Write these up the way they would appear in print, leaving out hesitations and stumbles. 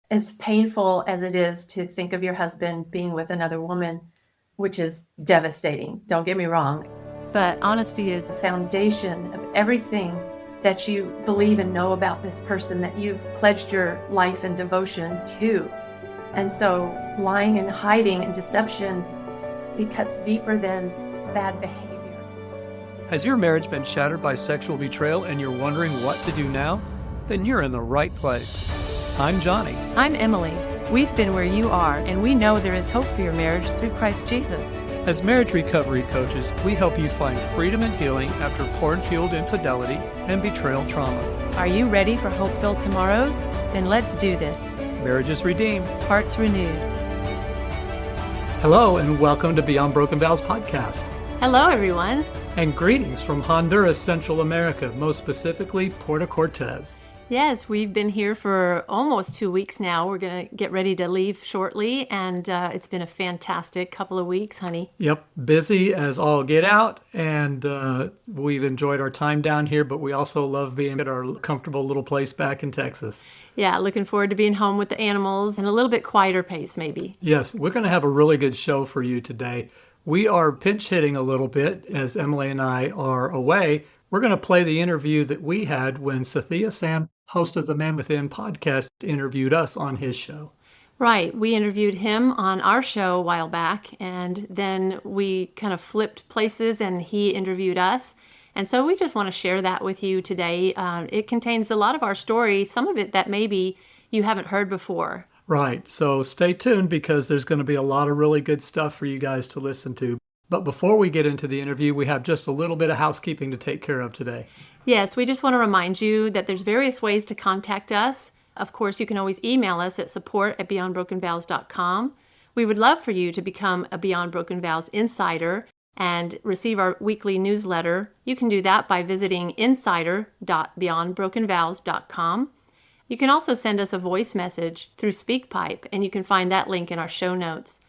As painful as it is to think of your husband being with another woman, which is devastating, don't get me wrong, but honesty is the foundation of everything that you believe and know about this person that you've pledged your life and devotion to. And so lying and hiding and deception, it cuts deeper than bad behavior. Has your marriage been shattered by sexual betrayal and you're wondering what to do now? Then you're in the right place. I'm Johnny. I'm Emily. We've been where you are, and we know there is hope for your marriage through Christ Jesus. As marriage recovery coaches, we help you find freedom and healing after porn-fueled infidelity and betrayal trauma. Are you ready for hope-filled tomorrows? Then let's do this. Marriages redeemed. Hearts renewed. Hello, and welcome to Beyond Broken Vows podcast. Hello, everyone. And greetings from Honduras, Central America, most specifically Puerto Cortez. Yes, we've been here for almost 2 weeks now. We're going to get ready to leave shortly, and it's been a fantastic couple of weeks, honey. Yep, busy as all get out, and we've enjoyed our time down here, but we also love being at our comfortable little place back in Texas. Yeah, looking forward to being home with the animals and a little bit quieter pace, maybe. Yes, we're going to have a really good show for you today. We are pinch hitting a little bit as Emily and I are away. We're going to play the interview that we had when Sathiya Sam, host of the Man Within podcast, interviewed us on his show. Right. We interviewed him on our show a while back, and then we kind of flipped places and he interviewed us. And so we just want to share that with you today. It contains a lot of our story, some of it that maybe you haven't heard before. Right. So stay tuned because there's going to be a lot of really good stuff for you guys to listen to. But before we get into the interview, we have just a little bit of housekeeping to take care of today. Yes, we just want to remind you that there's various ways to contact us. Of course, you can always email us at support@beyondbrokenvows.com. We would love for you to become a Beyond Broken Vows insider and receive our weekly newsletter. You can do that by visiting insider.beyondbrokenvows.com. You can also send us a voice message through SpeakPipe, and you can find that link in our show notes.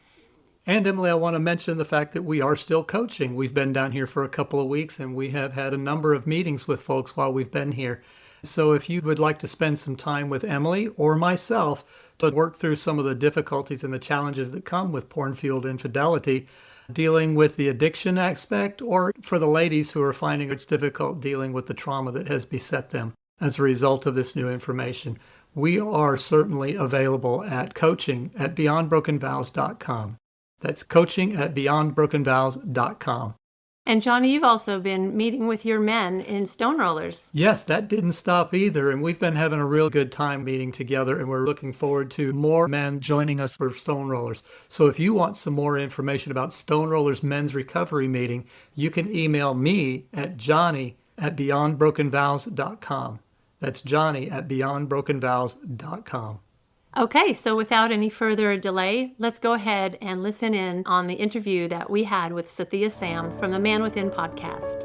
And Emily, I want to mention the fact that we are still coaching. We've been down here for a couple of weeks and we have had a number of meetings with folks while we've been here. So if you would like to spend some time with Emily or myself to work through some of the difficulties and the challenges that come with porn-fueled infidelity, dealing with the addiction aspect, or for the ladies who are finding it's difficult dealing with the trauma that has beset them as a result of this new information, we are certainly available at coaching@beyondbrokenvows.com. That's coaching@beyondbrokenvows.com. And Johnny, you've also been meeting with your men in Stone Rollers. Yes, that didn't stop either. And we've been having a real good time meeting together. And we're looking forward to more men joining us for Stone Rollers. So if you want some more information about Stone Rollers Men's Recovery Meeting, you can email me at johnny@beyondbrokenvows.com. That's johnny@beyondbrokenvows.com. Okay, so without any further delay, let's go ahead and listen in on the interview that we had with Sathiya Sam from the Man Within podcast.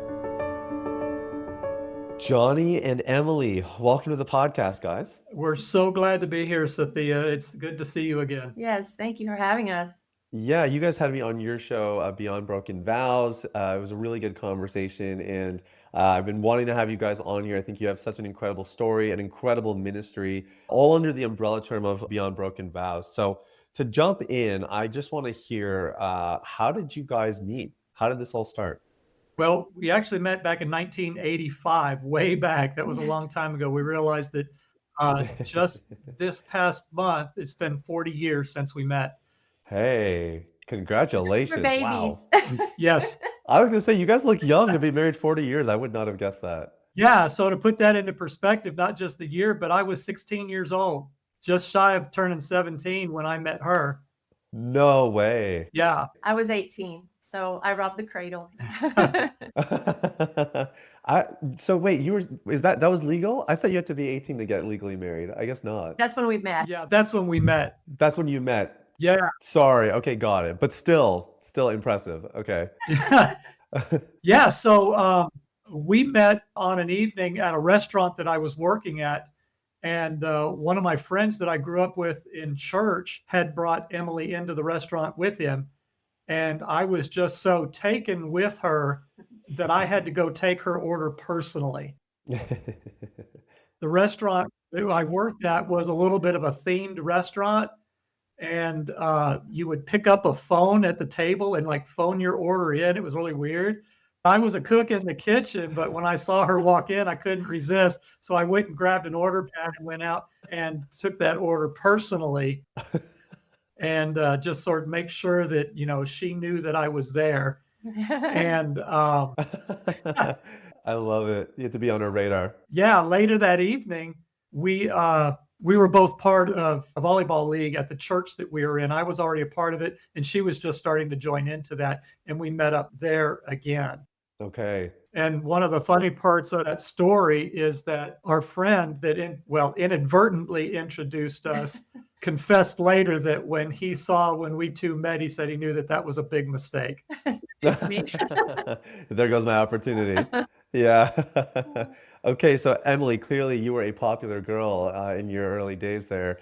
Johnny and Emily, welcome to the podcast, guys. We're so glad to be here, Sathiya. It's good to see you again. Yes, thank you for having us. Yeah, you guys had me on your show, Beyond Broken Vows. It was a really good conversation, and I've been wanting to have you guys on here. I think you have such an incredible story, an incredible ministry, all under the umbrella term of Beyond Broken Vows. So to jump in, I just want to hear, how did you guys meet? How did this all start? Well, we actually met back in 1985, way back. That was a long time ago. We realized that just this past month, it's been 40 years since we met. Hey, congratulations. For babies. Wow. Yes. I was going to say, you guys look young to be married 40 years. I would not have guessed that. Yeah. So to put that into perspective, not just the year, but I was 16 years old, just shy of turning 17 when I met her. No way. Yeah. I was 18, so I robbed the cradle. So wait, that was legal? I thought you had to be 18 to get legally married. I guess not. That's when we met. Yeah. That's when we met. That's when you met. Yeah. Sorry. Okay, got it. But still impressive. Okay. Yeah. So we met on an evening at a restaurant that I was working at. And one of my friends that I grew up with in church had brought Emily into the restaurant with him. And I was just so taken with her that I had to go take her order personally. The restaurant that I worked at was a little bit of a themed restaurant, and you would pick up a phone at the table and like phone your order in. It was really weird. I was a cook in the kitchen, but when I saw her walk in, I couldn't resist. So I went and grabbed an order pad and went out and took that order personally and just sort of make sure that, she knew that I was there. And I love it. You have to be on her radar. yeah, later that evening, we were both part of a volleyball league at the church that we were in. I was already a part of it, and she was just starting to join into that, and we met up there again. Okay. And one of the funny parts of that story is that our friend that inadvertently introduced us confessed later that when we two met, he said he knew that that was a big mistake. It's me. There goes my opportunity. Yeah. Okay, so Emily, clearly you were a popular girl in your early days there.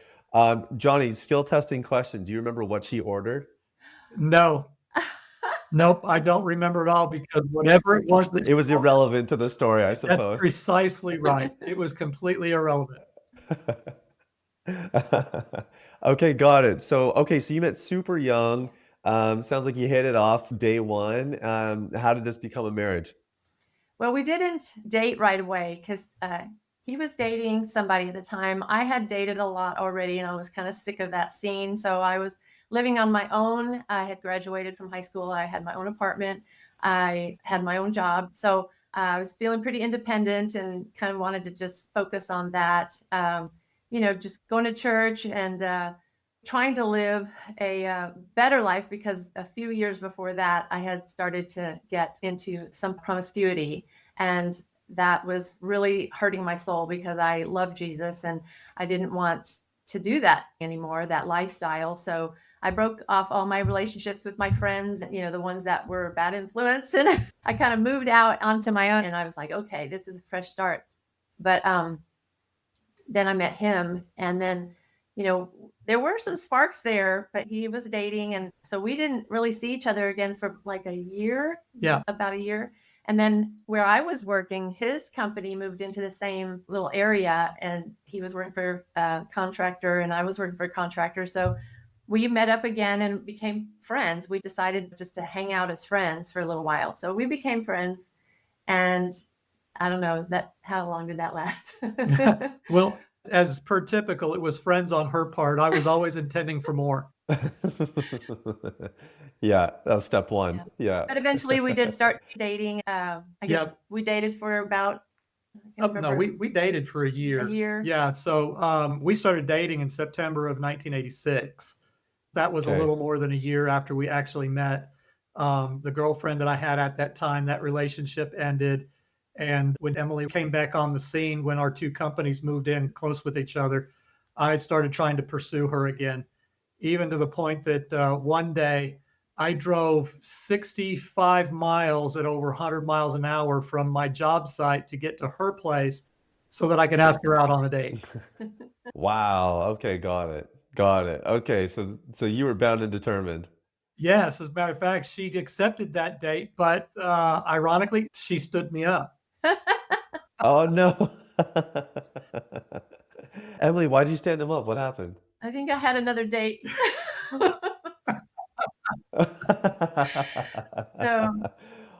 Johnny, skill testing question. Do you remember what she ordered? No, nope, I don't remember at all because whatever it was that It was irrelevant to the story, I that's suppose. precisely right. It was completely irrelevant. Okay, got it. So you met super young. Sounds like you hit it off day one. How did this become a marriage? Well, we didn't date right away because he was dating somebody at the time. I had dated a lot already and I was kind of sick of that scene. So I was living on my own. I had graduated from high school. I had my own apartment. I had my own job. So I was feeling pretty independent and kind of wanted to just focus on that. Just going to church and trying to live a better life because a few years before that, I had started to get into some promiscuity. And that was really hurting my soul because I love Jesus and I didn't want to do that anymore, that lifestyle. So I broke off all my relationships with my friends, the ones that were bad influence. And I kind of moved out onto my own and I was like, okay, this is a fresh start. But then I met him and then, there were some sparks there, but he was dating. And so we didn't really see each other again for like a year, Yeah. about a year. And then where I was working, his company moved into the same little area and he was working for a contractor and I was working for a contractor. So we met up again and became friends. We decided just to hang out as friends for a little while. So we became friends and I don't know how long did that last? Well, as per typical, it was friends on her part. I was always intending for more. Yeah, that was step Yeah. one. Yeah. But eventually we did start dating. I guess Yeah. we dated for about, I can't No, remember, we dated for a a year. year. Yeah. So we started dating in September of 1986. That was a Okay. little more than a year after we actually met. The girlfriend that I had at that time, that relationship ended. And when Emily came back on the scene, when our two companies moved in close with each other, I started trying to pursue her again, even to the point that one day I drove 65 miles at over 100 miles an hour from my job site to get to her place so that I could ask her out on a date. Wow. Okay, got it. Got it. Okay, so you were bound and determined. Yes, as a matter of fact, she accepted that date, but ironically, she stood me up. Oh no. Emily, why did you stand him up? What happened? I think I had another date. So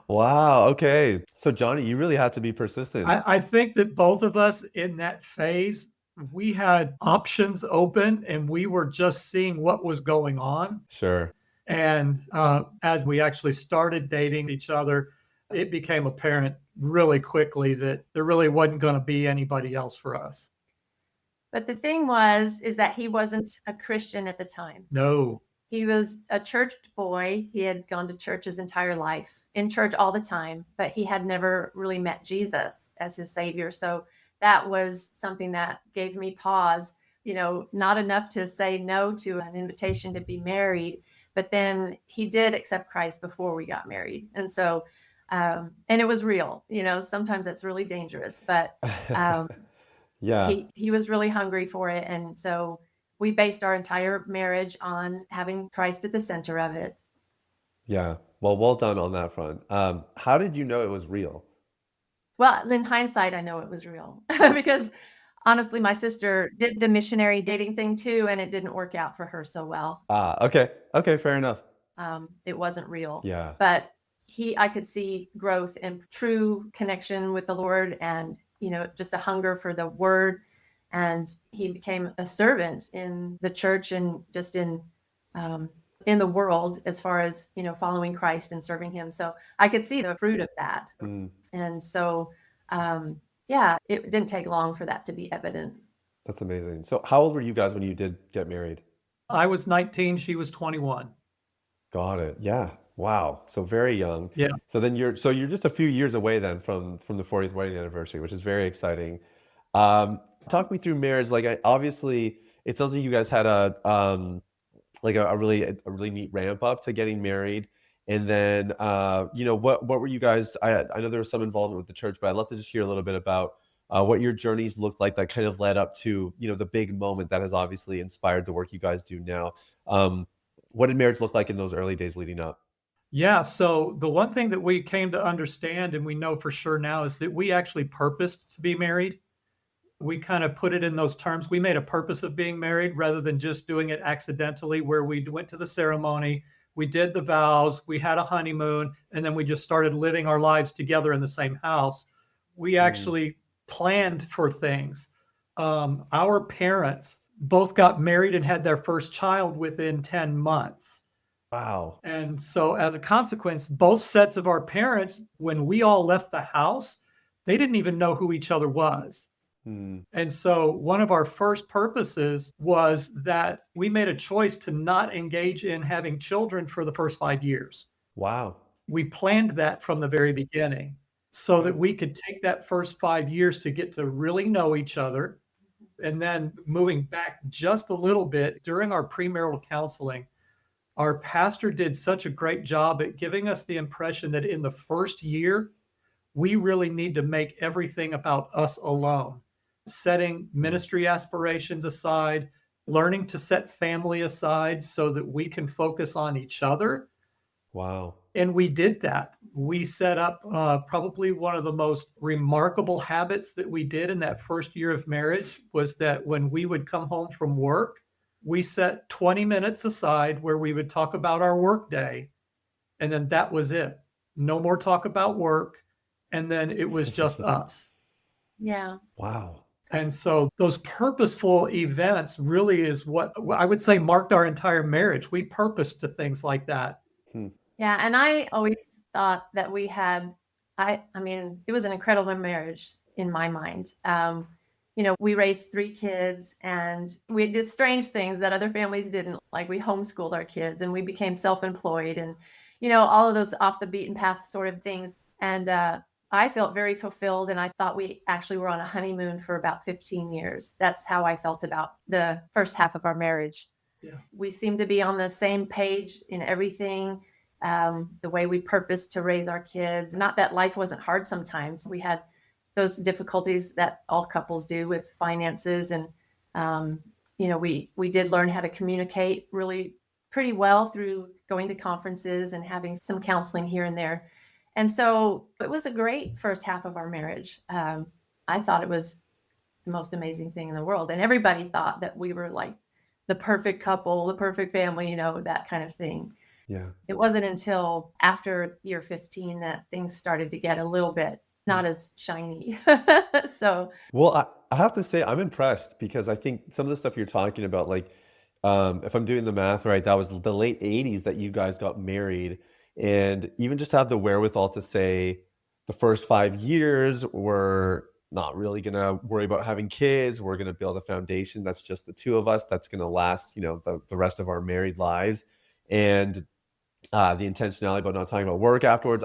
Wow. Okay. So Johnny, you really had to be persistent. I think that both of us in that phase, we had options open and we were just seeing what was going on. Sure. And as we actually started dating each other, it became apparent really quickly that there really wasn't going to be anybody else for us. But the thing is that he wasn't a Christian at the time. No. He was a church boy. He had gone to church his entire life, in church all the time, but he had never really met Jesus as his savior. So that was something that gave me pause, not enough to say no to an invitation to be married, but then he did accept Christ before we got married. And so, and it was real, sometimes that's really dangerous, but Yeah. he was really hungry for it. And so we based our entire marriage on having Christ at the center of it. Yeah. Well done on that front. How did you know it was real? Well, in hindsight, I know it was real because Honestly, my sister did the missionary dating thing too, and it didn't work out for her so well. Okay. Okay, fair enough. It wasn't real. Yeah. But I could see growth and true connection with the Lord, and just a hunger for the Word. And he became a servant in the church and just in the world, as far as following Christ and serving Him. So I could see the fruit of that. Mm, And so, yeah, it didn't take long for that to be evident. that's amazing. So how old were you guys when you did get married? I was 19, she was 21. Got it. Yeah. Wow. So very young. Yeah. So you're just a few years away then from the 40th wedding anniversary, which is very exciting. Talk me through marriage. Like obviously it sounds like you guys had like a really neat ramp up to getting married. And then what were you guys, I know there was some involvement with the church, but I'd love to just hear a little bit about what your journeys looked like that kind of led up to the big moment that has obviously inspired the work you guys do now. What did marriage look like in those early days leading up? Yeah. So the one thing that we came to understand, and we know for sure now, is that we actually purposed to be married. We kind of put it in those terms. We made a purpose of being married rather than just doing it accidentally, where we went to the ceremony, we did the vows, we had a honeymoon, and then we just started living our lives together in the same house. We Mm, actually planned for things. Our parents both got married and had their first child within 10 months. wow. And so, as a consequence, both sets of our parents, when we all left the house, they didn't even know who each other was. Mm, And so, one of our first purposes was that we made a choice to not engage in having children for the first 5 years. wow. We planned that from the very beginning so that we could take that first 5 years to get to really know each other. And then, moving back just a little bit, during our premarital counseling, our pastor did such a great job at giving us the impression that in the first year, we really need to make everything about us alone, setting Mm, ministry aspirations aside, learning to set family aside so that we can focus on each other. wow. And we did that. We set up probably one of the most remarkable habits that we did in that first year of marriage was that when we would come home from work, we set 20 minutes aside where we would talk about our work day. And then that was it. No more talk about work. And then it was just us. Yeah. Wow. And so those purposeful events really is what I would say marked our entire marriage. We purposed to things like that. Hmm. Yeah, and I always thought that I mean, it was an incredible marriage in my mind. We raised 3 kids, and we did strange things that other families didn't. Like, we homeschooled our kids, and we became self-employed, and all of those off the beaten path sort of things. And I felt very fulfilled, and I thought we actually were on a honeymoon for about 15 years. That's how I felt about the first half of our marriage. Yeah. We seemed to be on the same page in everything, the way we purposed to raise our kids. Not that life wasn't hard sometimes. We had those difficulties that all couples do with finances. And, we did learn how to communicate really pretty well through going to conferences and having some counseling here and there. And so it was a great first half of our marriage. I thought it was the most amazing thing in the world. And everybody thought that we were like the perfect couple, the perfect family, that kind of thing. Yeah. It wasn't until after year 15 that things started to get a little bit not as shiny. So, Well, I have to say I'm impressed because I think some of the stuff you're talking about, like, if I'm doing the math right, that was the late 80s that you guys got married. And even just have the wherewithal to say the first 5 years, we're not really gonna worry about having kids. We're gonna build a foundation that's just the two of us that's gonna last, the rest of our married lives. And the intentionality about not talking about work afterwards.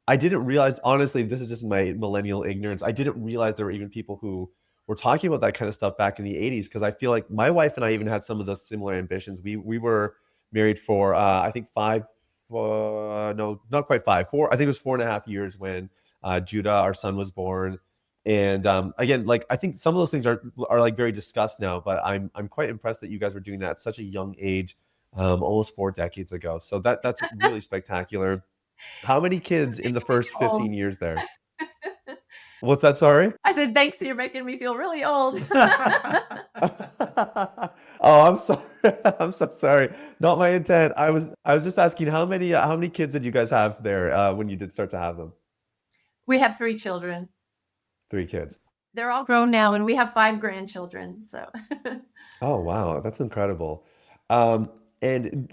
I didn't realize, honestly, this is just my millennial ignorance. I didn't realize there were even people who were talking about that kind of stuff back in the 80s because I feel like my wife and I even had some of those similar ambitions. We were married for I think no, not quite 5, 4. I think it was 4.5 years when Judah, our son, was born. And again, like I think some of those things are like very discussed now, but I'm quite impressed that you guys were doing that at such a young age, almost 4 decades ago. So that's really spectacular. How many kids in the first oh, 15 years there? What's that? Sorry. I said, thanks, you're making me feel really old. Oh, I'm sorry. I'm so sorry. Not my intent. I was just asking how many kids did you guys have there when you did start to have them? We have 3 children. 3 kids. They're all grown now, and we have 5 grandchildren. So, Oh, wow, that's incredible. Um, and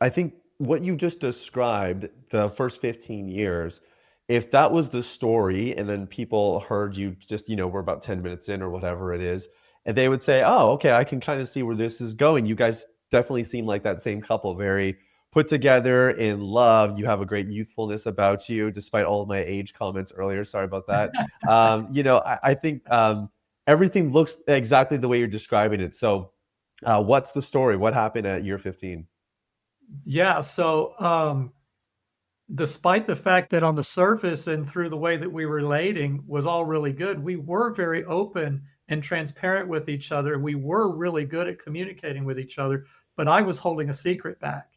I think what you just described, the first 15 years, if that was the story, and then people heard you just, we're about 10 minutes in or whatever it is, and they would say, "Oh, okay, I can kind of see where this is going." You guys definitely seem like that same couple, very put together in love. You have a great youthfulness about you, despite all of my age comments earlier. Sorry about that. I think everything looks exactly the way you're describing it. So, what's the story? What happened at year 15? Yeah. So, despite the fact that on the surface and through the way that we were relating was all really good, we were very open and transparent with each other. We were really good at communicating with each other, but I was holding a secret back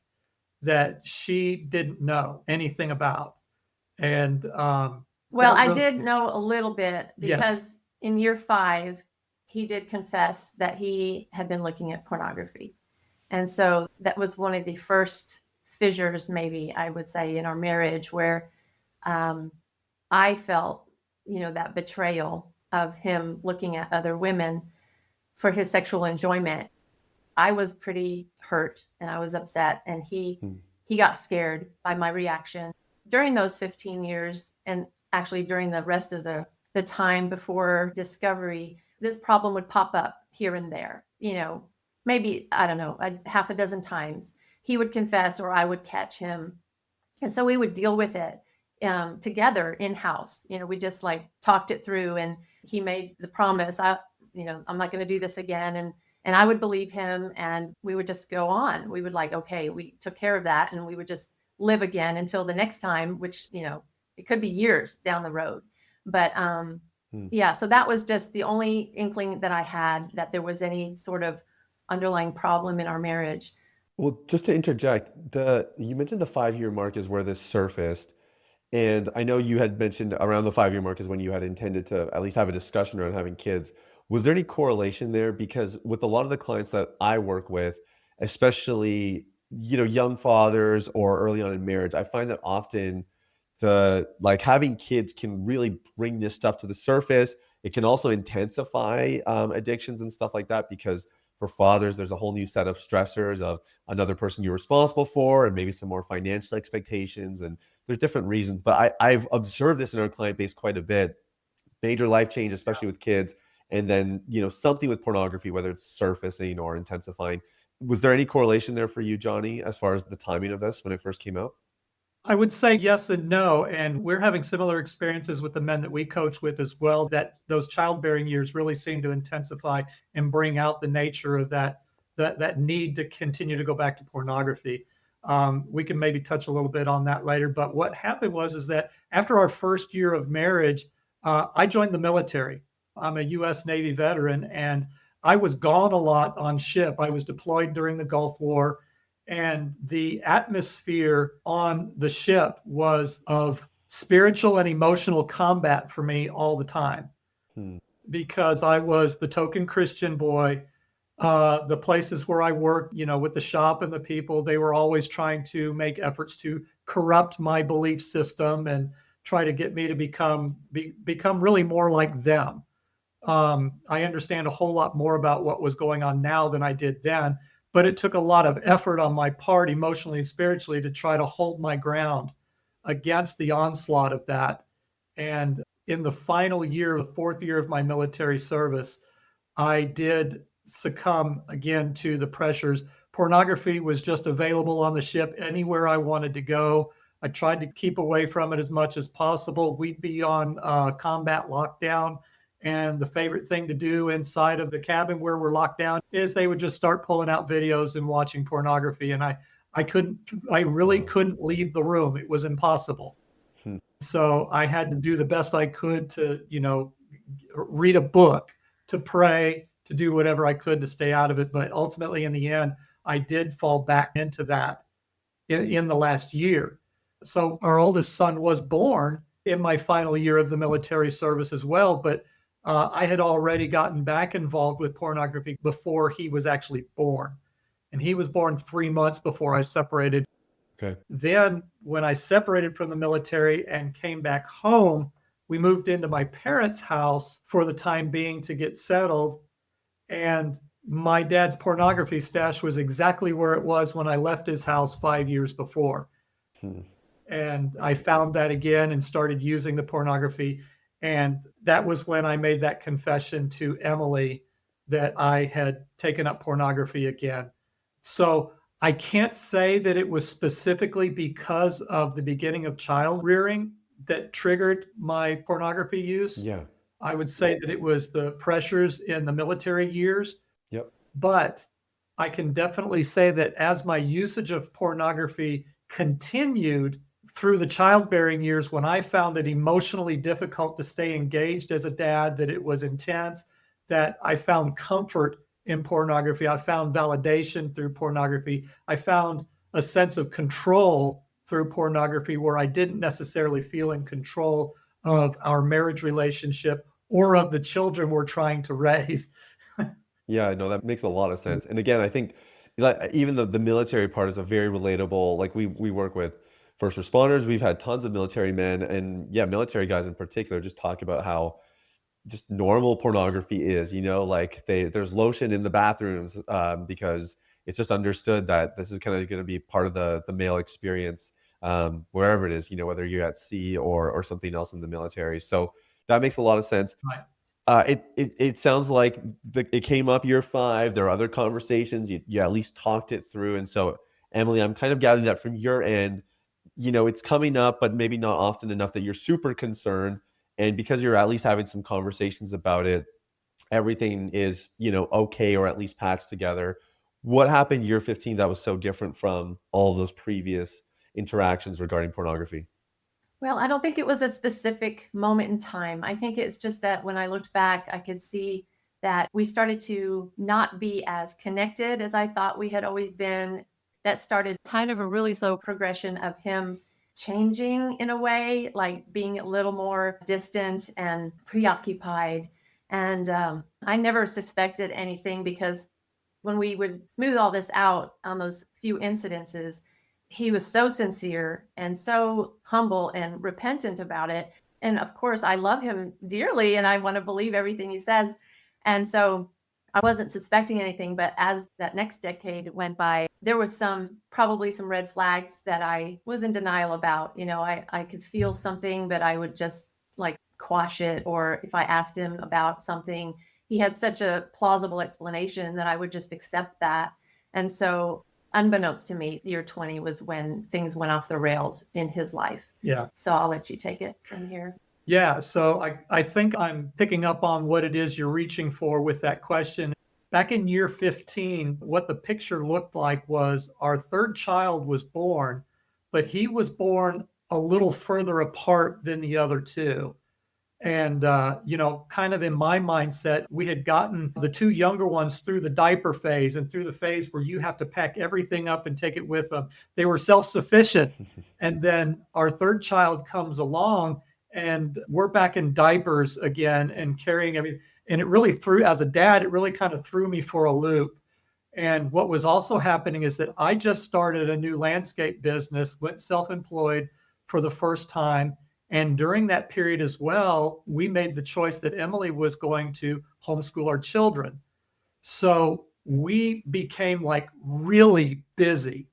that she didn't know anything about. And well, that I really, did know a little bit yes. because in year 5, he did confess that he had been looking at pornography. And so that was one of the first fissures, maybe I would say, in our marriage where um, I felt, that betrayal of him looking at other women for his sexual enjoyment. I was pretty hurt and I was upset, and Hmm. he got scared by my reaction during those 15 years, and actually during the rest of the time before discovery. This problem would pop up here and there, maybe, I don't know, half a dozen times. He would confess or I would catch him, and so we would deal with it together in house. We just like talked it through, and he made the promise, I'm not going to do this again. And I would believe him, and we would just go on. We would like, okay, we took care of that, and we would just live again until the next time, which, it could be years down the road. But Hmm. yeah, so that was just the only inkling that I had that there was any sort of underlying problem in our marriage. Well, just to interject, the you mentioned the 5-year mark is where this surfaced, and I know you had mentioned around the 5-year mark is when you had intended to at least have a discussion around having kids. Was there any correlation there? Because with a lot of the clients that I work with, especially, young fathers or early on in marriage, I find that often the like having kids can really bring this stuff to the surface. It can also intensify addictions and stuff like that because for fathers, there's a whole new set of stressors of another person you're responsible for, and maybe some more financial expectations, and there's different reasons. But I've observed this in our client base quite a bit. Major life change, especially with kids, and then something with pornography, whether it's surfacing or intensifying. Was there any correlation there for you, Johnny, as far as the timing of this when it first came out? I would say yes and no. And we're having similar experiences with the men that we coach with as well, that those childbearing years really seem to intensify and bring out the nature of that need to continue to go back to pornography. We can maybe touch a little bit on that later. But what happened is that after our first year of marriage, I joined the military. I'm a U.S. Navy veteran, and I was gone a lot on ship. I was deployed during the Gulf War, and the atmosphere on the ship was of spiritual and emotional combat for me all the time Hmm. because I was the token Christian boy. The places where I worked, with the shop and the people, they were always trying to make efforts to corrupt my belief system and try to get me to become really more like them. I understand a whole lot more about what was going on now than I did then, but it took a lot of effort on my part, emotionally and spiritually, to try to hold my ground against the onslaught of that. And in the final year, the 4th year of my military service, I did succumb again to the pressures. Pornography was just available on the ship anywhere I wanted to go. I tried to keep away from it as much as possible. We'd be on combat lockdown, and the favorite thing to do inside of the cabin where we're locked down is they would just start pulling out videos and watching pornography. And I really Wow. couldn't leave the room. It was impossible. Hmm. So I had to do the best I could to, read a book, to pray, to do whatever I could to stay out of it. But ultimately, in the end, I did fall back into that in the last year. So our oldest son was born in my final year of the military service as well. But I had already gotten back involved with pornography before he was actually born. And he was born 3 months before I separated. Okay. Then, when I separated from the military and came back home, we moved into my parents' house for the time being to get settled. And my dad's pornography stash was exactly where it was when I left his house 5 years before. Hmm. And I found that again and started using the pornography. And that was when I made that confession to Emily that I had taken up pornography again. So I can't say that it was specifically because of the beginning of child rearing that triggered my pornography use. Yeah. I would say that it was the pressures in the military years, Yep. but I can definitely say that as my usage of pornography continued through the childbearing years, when I found it emotionally difficult to stay engaged as a dad, that it was intense, that I found comfort in pornography. I found validation through pornography. I found a sense of control through pornography where I didn't necessarily feel in control of our marriage relationship or of the children we're trying to raise. Yeah, no, that makes a lot of sense. And again, I think like even the military part is a very relatable. Like we work with first responders. We've had tons of military men, and yeah, military guys in particular just talk about how just normal pornography is, like there's lotion in the bathrooms, because it's just understood that this is kind of going to be part of the male experience, wherever it is, whether you're at sea or something else in the military. So that makes a lot of sense. Right. It sounds like it came up year 5. There are other conversations. You at least talked it through. And so, Emily, I'm kind of gathering that from your end, it's coming up, but maybe not often enough that you're super concerned. And because you're at least having some conversations about it, everything is, okay, or at least patched together. What happened year 15 that was so different from all those previous interactions regarding pornography? Well, I don't think it was a specific moment in time. I think it's just that when I looked back, I could see that we started to not be as connected as I thought we had always been. That started kind of a really slow progression of him changing in a way, like being a little more distant and preoccupied. And I never suspected anything because when we would smooth all this out on those few incidences, he was so sincere and so humble and repentant about it. And of course, I love him dearly and I want to believe everything he says. And so I wasn't suspecting anything. But as that next decade went by, there was probably some red flags that I was in denial about. I could feel something, but I would just like quash it. Or if I asked him about something, he had such a plausible explanation that I would just accept that. And so unbeknownst to me, year 20 was when things went off the rails in his life. Yeah. So I'll let you take it from here. Yeah. So I think I'm picking up on what it is you're reaching for with that question. Back in year 15, what the picture looked like was our third child was born, but he was born a little further apart than the other two. And, kind of in my mindset, we had gotten the two younger ones through the diaper phase and through the phase where you have to pack everything up and take it with them. They were self-sufficient. And then our third child comes along and we're back in diapers again and carrying everything. And it really as a dad, it really kind of threw me for a loop. And what was also happening is that I just started a new landscape business, went self-employed for the first time. And during that period as well, we made the choice that Emily was going to homeschool our children. So we became like really busy.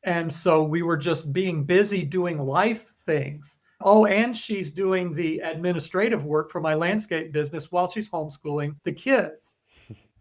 And so we were just being busy doing life things. Oh, and she's doing the administrative work for my landscape business while she's homeschooling the kids.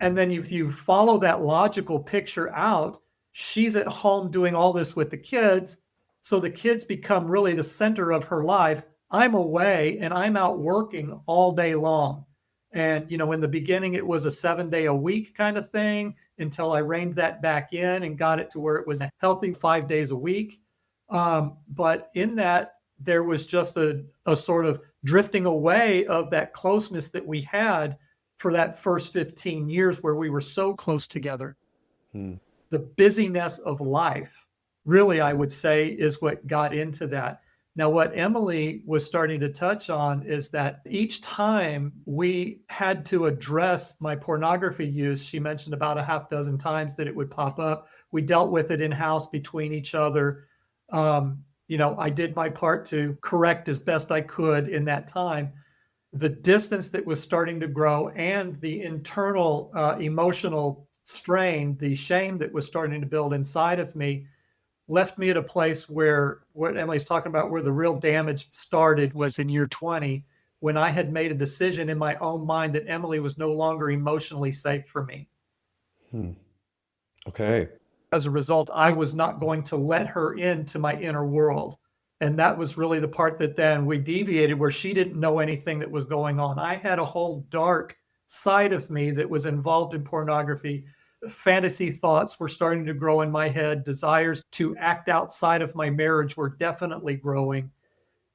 And then if you follow that logical picture out, she's at home doing all this with the kids. So the kids become really the center of her life. I'm away and I'm out working all day long. And, in the beginning, it was a 7-day-a-week kind of thing until I reined that back in and got it to where it was a healthy 5 days a week. But in that, there was just a sort of drifting away of that closeness that we had for that first 15 years where we were so close together. The busyness of life, really, I would say, is what got into that. Now, what Emily was starting to touch on is that each time we had to address my pornography use, she mentioned about a half dozen times that it would pop up. We dealt with it in house between each other. I did my part to correct as best I could in that time. The distance that was starting to grow and the internal emotional strain, the shame that was starting to build inside of me, left me at a place where what Emily's talking about, where the real damage started, was in year 20, when I had made a decision in my own mind that Emily was no longer emotionally safe for me. Hmm. Okay. As a result, I was not going to let her into my inner world. And that was really the part that then we deviated, where she didn't know anything that was going on. I had a whole dark side of me that was involved in pornography. Fantasy thoughts were starting to grow in my head. Desires to act outside of my marriage were definitely growing.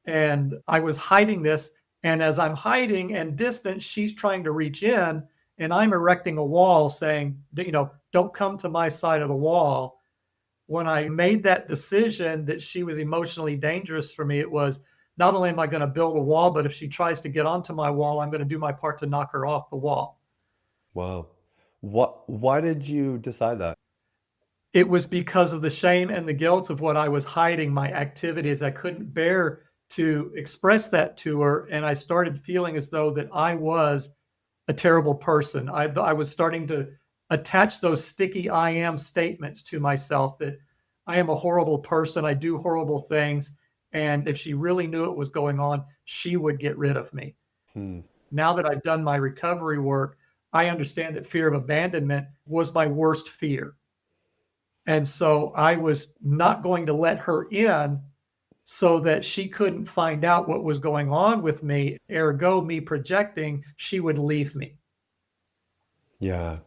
And I was hiding this. And as I'm hiding and distant, she's trying to reach in, and I'm erecting a wall saying, don't come to my side of the wall. When I made that decision that she was emotionally dangerous for me, it was, not only am I going to build a wall, but if she tries to get onto my wall, I'm going to do my part to knock her off the wall. Wow. Why did you decide that? It was because of the shame and the guilt of what I was hiding, my activities. I couldn't bear to express that to her. And I started feeling as though that I was a terrible person. I was starting to attach those sticky I am statements to myself, that I am a horrible person. I do horrible things. And if she really knew what was going on, she would get rid of me. Hmm. Now that I've done my recovery work, I understand that fear of abandonment was my worst fear. And so I was not going to let her in so that she couldn't find out what was going on with me. Ergo, me projecting, she would leave me. Yeah.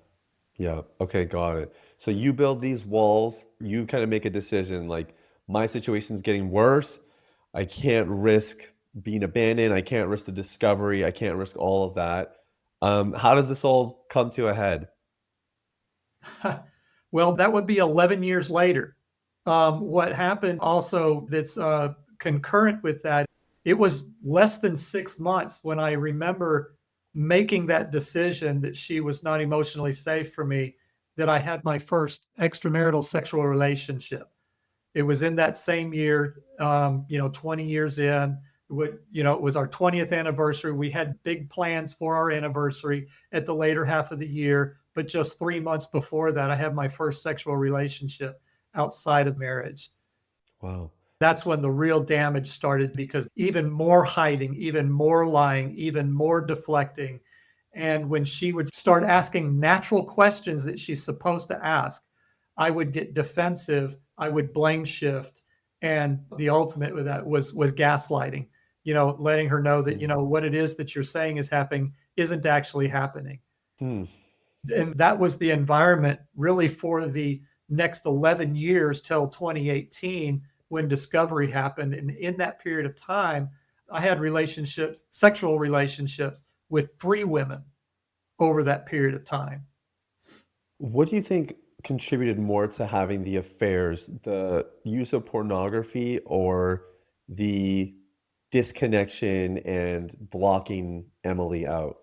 Yeah. Okay, got it. So you build these walls, you kind of make a decision like, my situation's getting worse. I can't risk being abandoned. I can't risk the discovery. I can't risk all of that. How does this all come to a head? Well, that would be 11 years later. What happened also that's concurrent with that, it was less than 6 months when I remember making that decision that she was not emotionally safe for me, that I had my first extramarital sexual relationship. It was in that same year, 20 years in. It was our 20th anniversary. We had big plans for our anniversary at the later half of the year, but just 3 months before that, I had my first sexual relationship outside of marriage. Wow. That's when the real damage started, because even more hiding, even more lying, even more deflecting. And when she would start asking natural questions that she's supposed to ask, I would get defensive, I would blame shift. And the ultimate with that was gaslighting, letting her know that, what it is that you're saying is happening isn't actually happening. Hmm. And that was the environment really for the next 11 years till 2018, when discovery happened. And in that period of time, I had sexual relationships with 3 women over that period of time. What do you think contributed more to having the affairs, the use of pornography or the disconnection and blocking Emily out?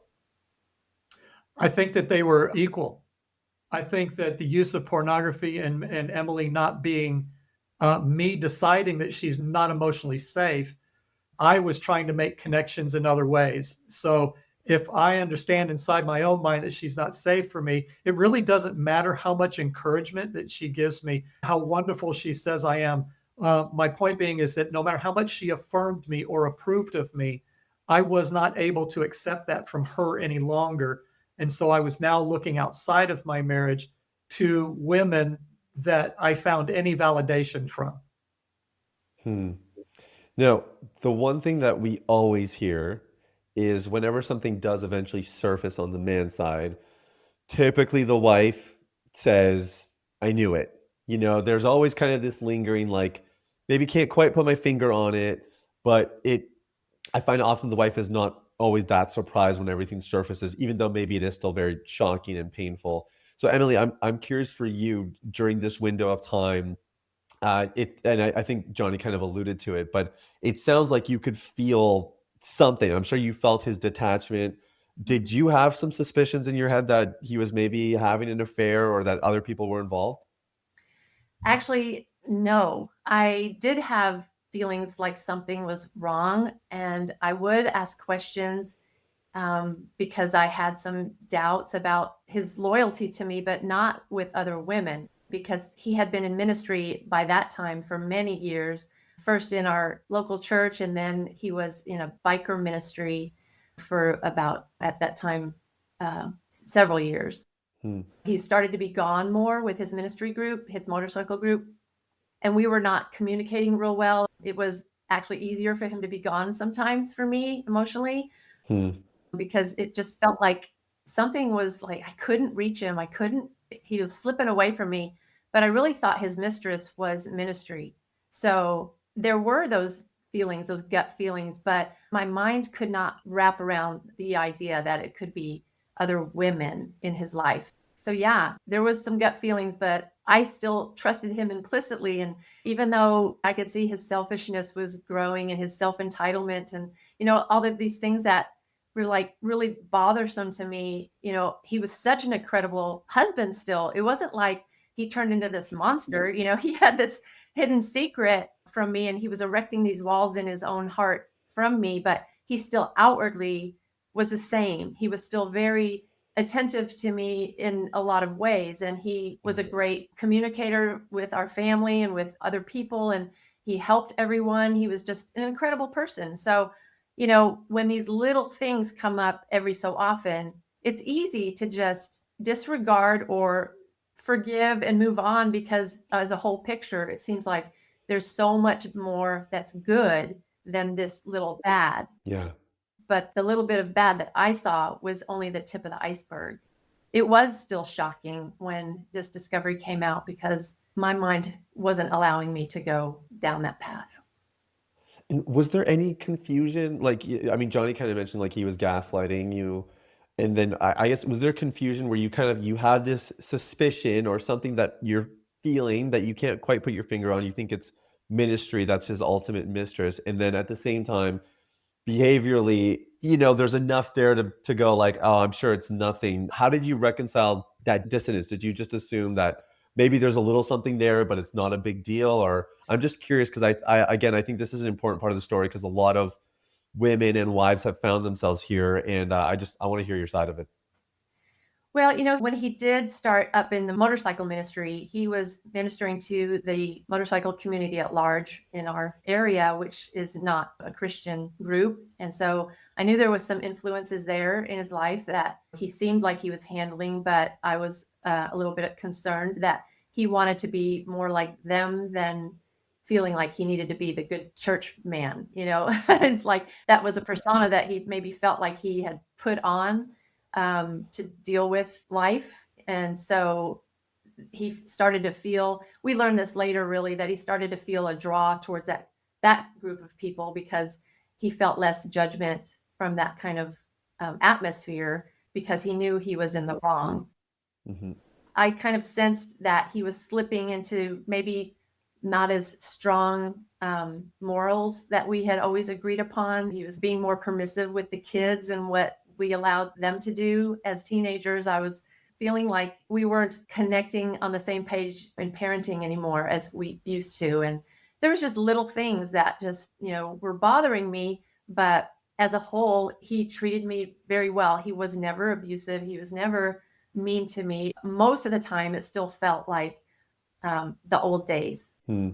I think that they were equal. I think that the use of pornography and Emily not being, me deciding that she's not emotionally safe, I was trying to make connections in other ways. So if I understand inside my own mind that she's not safe for me, it really doesn't matter how much encouragement that she gives me, how wonderful she says I am. My point being is that no matter how much she affirmed me or approved of me, I was not able to accept that from her any longer. And so I was now looking outside of my marriage to women that I found any validation from. Hmm. Now, the one thing that we always hear is whenever something does eventually surface on the man's side, typically the wife says, I knew it. There's always kind of this lingering, like, maybe can't quite put my finger on it, but I find often the wife is not always that surprised when everything surfaces, even though maybe it is still very shocking and painful. So, Emily, I'm curious for you during this window of time, I think Johnny kind of alluded to it, but it sounds like you could feel something. I'm sure you felt his detachment. Did you have some suspicions in your head that he was maybe having an affair or that other people were involved? Actually, no. I did have feelings like something was wrong, and I would ask questions because I had some doubts about his loyalty to me, but not with other women, because he had been in ministry by that time for many years, first in our local church, and then he was in a biker ministry for about, at that time, several years. Hmm. He started to be gone more with his ministry group, his motorcycle group, and we were not communicating real well. It was actually easier for him to be gone sometimes for me emotionally, Hmm. because it just felt like something was like I couldn't reach him. He was slipping away from me, but I really thought his mistress was ministry. So there were those feelings, those gut feelings, but my mind could not wrap around the idea that it could be other women in his life. So yeah, there was some gut feelings, but I still trusted him implicitly. And even though I could see his selfishness was growing and his self-entitlement and, all of these things that were like really bothersome to me. He was such an incredible husband still. It wasn't like he turned into this monster. He had this hidden secret from me and he was erecting these walls in his own heart from me, but he still outwardly was the same. He was still very attentive to me in a lot of ways. And he was a great communicator with our family and with other people. And he helped everyone. He was just an incredible person. So, when these little things come up every so often, it's easy to just disregard or forgive and move on because as a whole picture, it seems like there's so much more that's good than this little bad. Yeah. But the little bit of bad that I saw was only the tip of the iceberg. It was still shocking when this discovery came out because my mind wasn't allowing me to go down that path. And was there any confusion? Like, I mean, Johnny kind of mentioned like he was gaslighting you. And then I guess, was there confusion where you had this suspicion or something that you're feeling that you can't quite put your finger on? You think it's ministry, that's his ultimate mistress. And then at the same time, behaviorally, there's enough there to go like, oh, I'm sure it's nothing. How did you reconcile that dissonance? Did you just assume that maybe there's a little something there, but it's not a big deal? Or I'm just curious because I think this is an important part of the story because a lot of women and wives have found themselves here, and I want to hear your side of it. Well, when he did start up in the motorcycle ministry, he was ministering to the motorcycle community at large in our area, which is not a Christian group. And so I knew there was some influences there in his life that he seemed like he was handling, but I was a little bit concerned that he wanted to be more like them than feeling like he needed to be the good church man. It's like that was a persona that he maybe felt like he had put on to deal with life. And so he started to feel, we learned this later really, that he started to feel a draw towards that group of people because he felt less judgment from that kind of atmosphere because he knew he was in the wrong. Hmm. I kind of sensed that he was slipping into maybe not as strong morals that we had always agreed upon. He was being more permissive with the kids and what we allowed them to do as teenagers. I was feeling like we weren't connecting on the same page in parenting anymore as we used to. And there was just little things that just, were bothering me. But as a whole, he treated me very well. He was never abusive. He was never mean to me. Most of the time, it still felt like the old days. Hmm.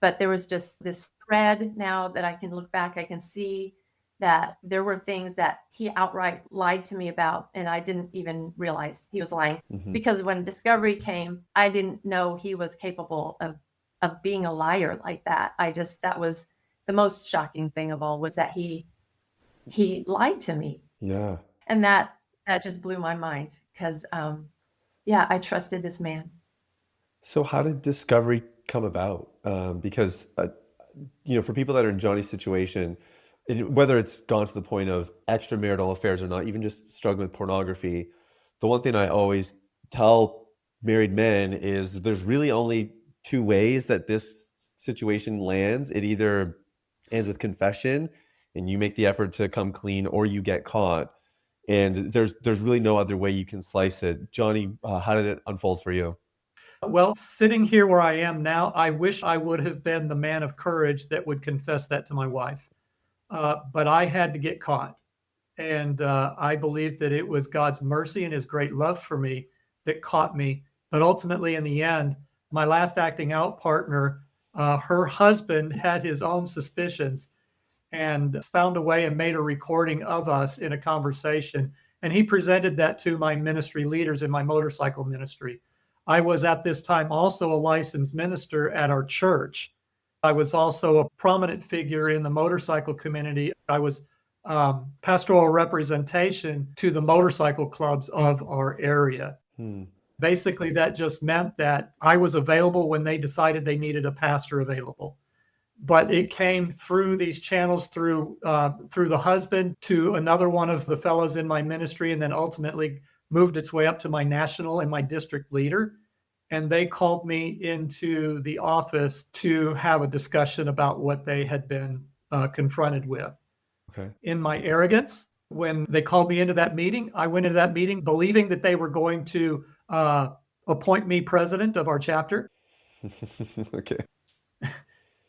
But there was just this thread now that I can look back, I can see that there were things that he outright lied to me about, and I didn't even realize he was lying. Hmm. Because when discovery came, I didn't know he was capable of being a liar like that. That was the most shocking thing of all, was that he lied to me. Yeah. And that just blew my mind because, yeah, I trusted this man. So how did discovery come about? Because for people that are in Johnny's situation, whether it's gone to the point of extramarital affairs or not, even just struggling with pornography, the one thing I always tell married men is there's really only two ways that this situation lands. It either ends with confession and you make the effort to come clean, or you get caught. And there's really no other way you can slice it. Johnny, how did it unfold for you? Well, sitting here where I am now, I wish I would have been the man of courage that would confess that to my wife. But I had to get caught. And I believe that it was God's mercy and his great love for me that caught me. But ultimately, in the end, my last acting out partner, her husband had his own suspicions and found a way and made a recording of us in a conversation. And he presented that to my ministry leaders in my motorcycle ministry. I was at this time also a licensed minister at our church. I was also a prominent figure in the motorcycle community. I was pastoral representation to the motorcycle clubs of our area. Basically, that just meant that I was available when they decided they needed a pastor available. But it came through these channels, through the husband to another one of the fellows in my ministry, and then ultimately moved its way up to my national and my district leader. And they called me into the office to have a discussion about what they had been confronted with. Okay. In my arrogance, when they called me into that meeting, I went into that meeting believing that they were going to appoint me president of our chapter. Okay.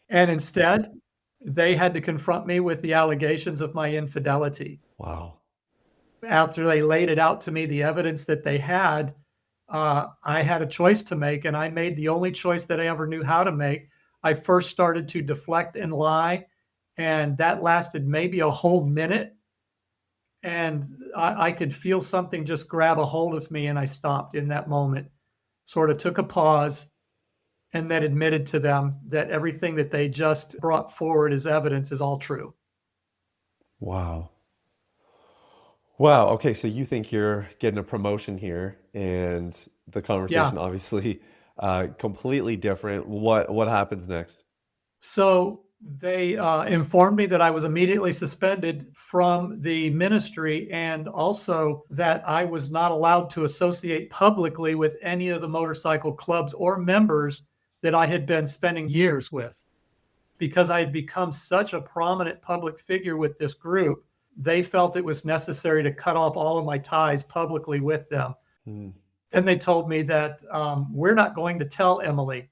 And instead, they had to confront me with the allegations of my infidelity. Wow. After they laid it out to me, the evidence that they had, I had a choice to make, and I made the only choice that I ever knew how to make. I first started to deflect and lie, and that lasted maybe a whole minute. And I could feel something just grab a hold of me, and I stopped in that moment, sort of took a pause, and then admitted to them that everything that they just brought forward as evidence is all true. Wow. Wow. Okay. So you think you're getting a promotion here, and the Yeah. conversation obviously completely different. What happens next? So they informed me that I was immediately suspended from the ministry, and also that I was not allowed to associate publicly with any of the motorcycle clubs or members that I had been spending years with. Because I had become such a prominent public figure with this group, they felt it was necessary to cut off all of my ties publicly with them. Hmm. Then they told me that we're not going to tell Emily.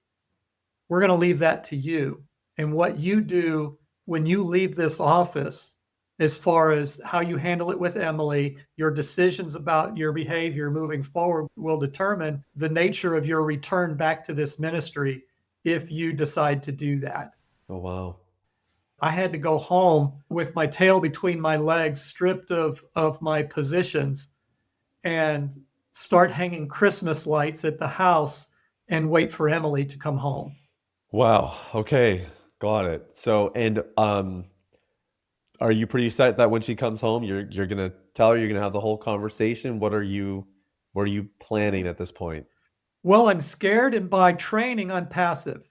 We're going to leave that to you. And what you do when you leave this office, as far as how you handle it with Emily, your decisions about your behavior moving forward will determine the nature of your return back to this ministry if you decide to do that. Oh, wow. I had to go home with my tail between my legs, stripped of my positions, and start hanging Christmas lights at the house and wait for Emily to come home. Wow. Okay. Got it. So, and are you pretty set that when she comes home, you're gonna tell her, you're gonna have the whole conversation? What are you planning at this point? Well, I'm scared, and by training, I'm passive.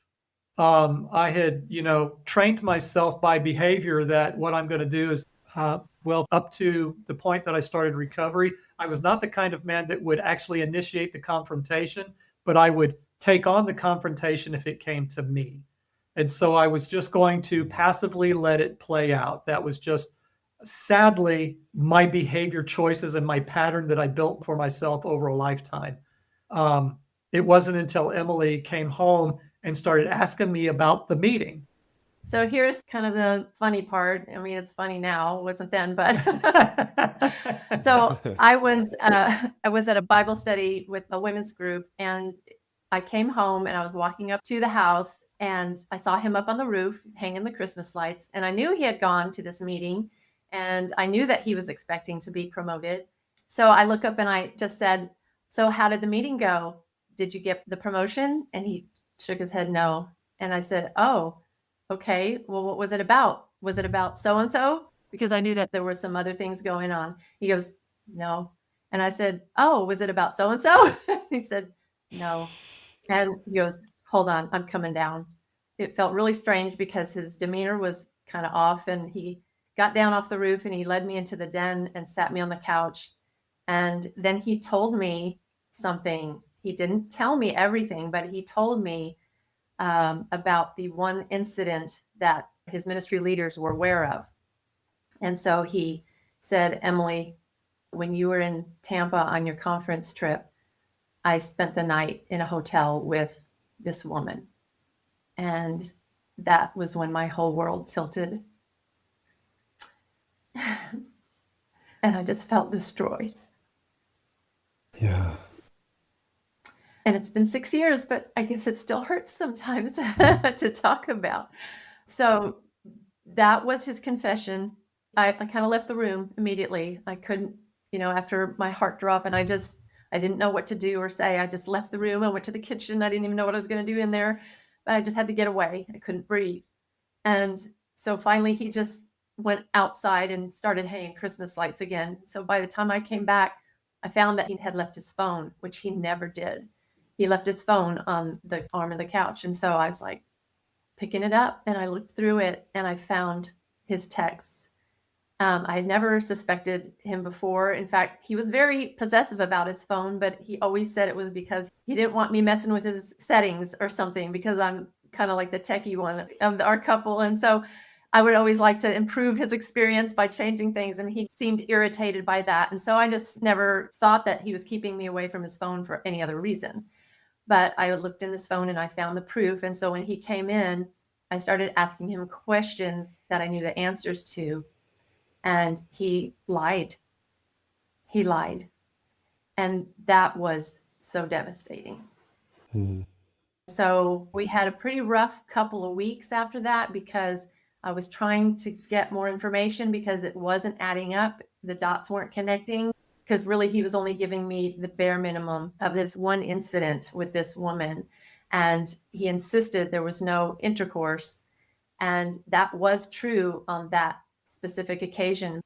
I had, trained myself by behavior that what I'm going to do is, up to the point that I started recovery, I was not the kind of man that would actually initiate the confrontation, but I would take on the confrontation if it came to me. And so I was just going to passively let it play out. That was just, sadly, my behavior choices and my pattern that I built for myself over a lifetime. It wasn't until Emily came home and started asking me about the meeting. So here's kind of the funny part. I mean, it's funny now, it wasn't then, but so I was at a Bible study with a women's group, and I came home and I was walking up to the house, and I saw him up on the roof hanging the Christmas lights, and I knew he had gone to this meeting, and I knew that he was expecting to be promoted. So I look up and I just said, "So how did the meeting go? Did you get the promotion?" And he shook his head no. And I said, "Oh, okay. Well, what was it about? Was it about so-and-so?" Because I knew that there were some other things going on. He goes, "No." And I said, "Oh, was it about so-and-so?" He said, "No." And he goes, "Hold on, I'm coming down." It felt really strange because his demeanor was kind of off, and he got down off the roof and he led me into the den and sat me on the couch. And then he told me something. He didn't tell me everything, but he told me about the one incident that his ministry leaders were aware of. And so he said, Emily, when you were in Tampa on your conference trip, I spent the night in a hotel with this woman. And that was when my whole world tilted. And I just felt destroyed. Yeah. And it's been 6 years, but I guess it still hurts sometimes to talk about. So that was his confession. I kind of left the room immediately. I couldn't, after my heart dropped, and I didn't know what to do or say. I just left the room. I went to the kitchen. I didn't even know what I was going to do in there, but I just had to get away. I couldn't breathe. And so finally he just went outside and started hanging Christmas lights again. So by the time I came back, I found that he had left his phone, which he never did. He left his phone on the arm of the couch. And so I was like picking it up, and I looked through it and I found his texts. I had never suspected him before. In fact, he was very possessive about his phone, but he always said it was because he didn't want me messing with his settings or something, because I'm kind of like the techie one of our couple. And so I would always like to improve his experience by changing things. And he seemed irritated by that. And so I just never thought that he was keeping me away from his phone for any other reason. But I looked in his phone and I found the proof. And so when he came in, I started asking him questions that I knew the answers to. And he lied. He lied. And that was so devastating. So we had a pretty rough couple of weeks after that, because I was trying to get more information because it wasn't adding up. The dots weren't connecting, because really he was only giving me the bare minimum of this one incident with this woman. And he insisted there was no intercourse. And that was true on that specific occasion.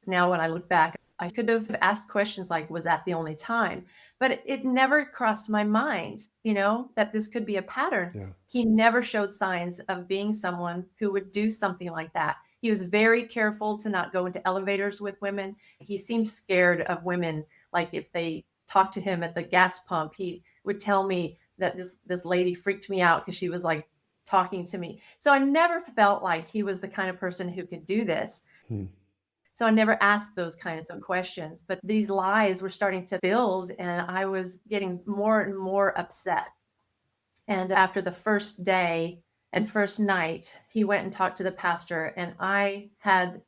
Now, when I look back, I could have asked questions like, was that the only time? But it never crossed my mind, that this could be a pattern. Yeah. He never showed signs of being someone who would do something like that. He was very careful to not go into elevators with women. He seemed scared of women. Like if they talked to him at the gas pump, he would tell me that this lady freaked me out because she was like talking to me. So I never felt like he was the kind of person who could do this. So I never asked those kinds of questions, but these lies were starting to build, and I was getting more and more upset. And after the first day and first night, he went and talked to the pastor, and I had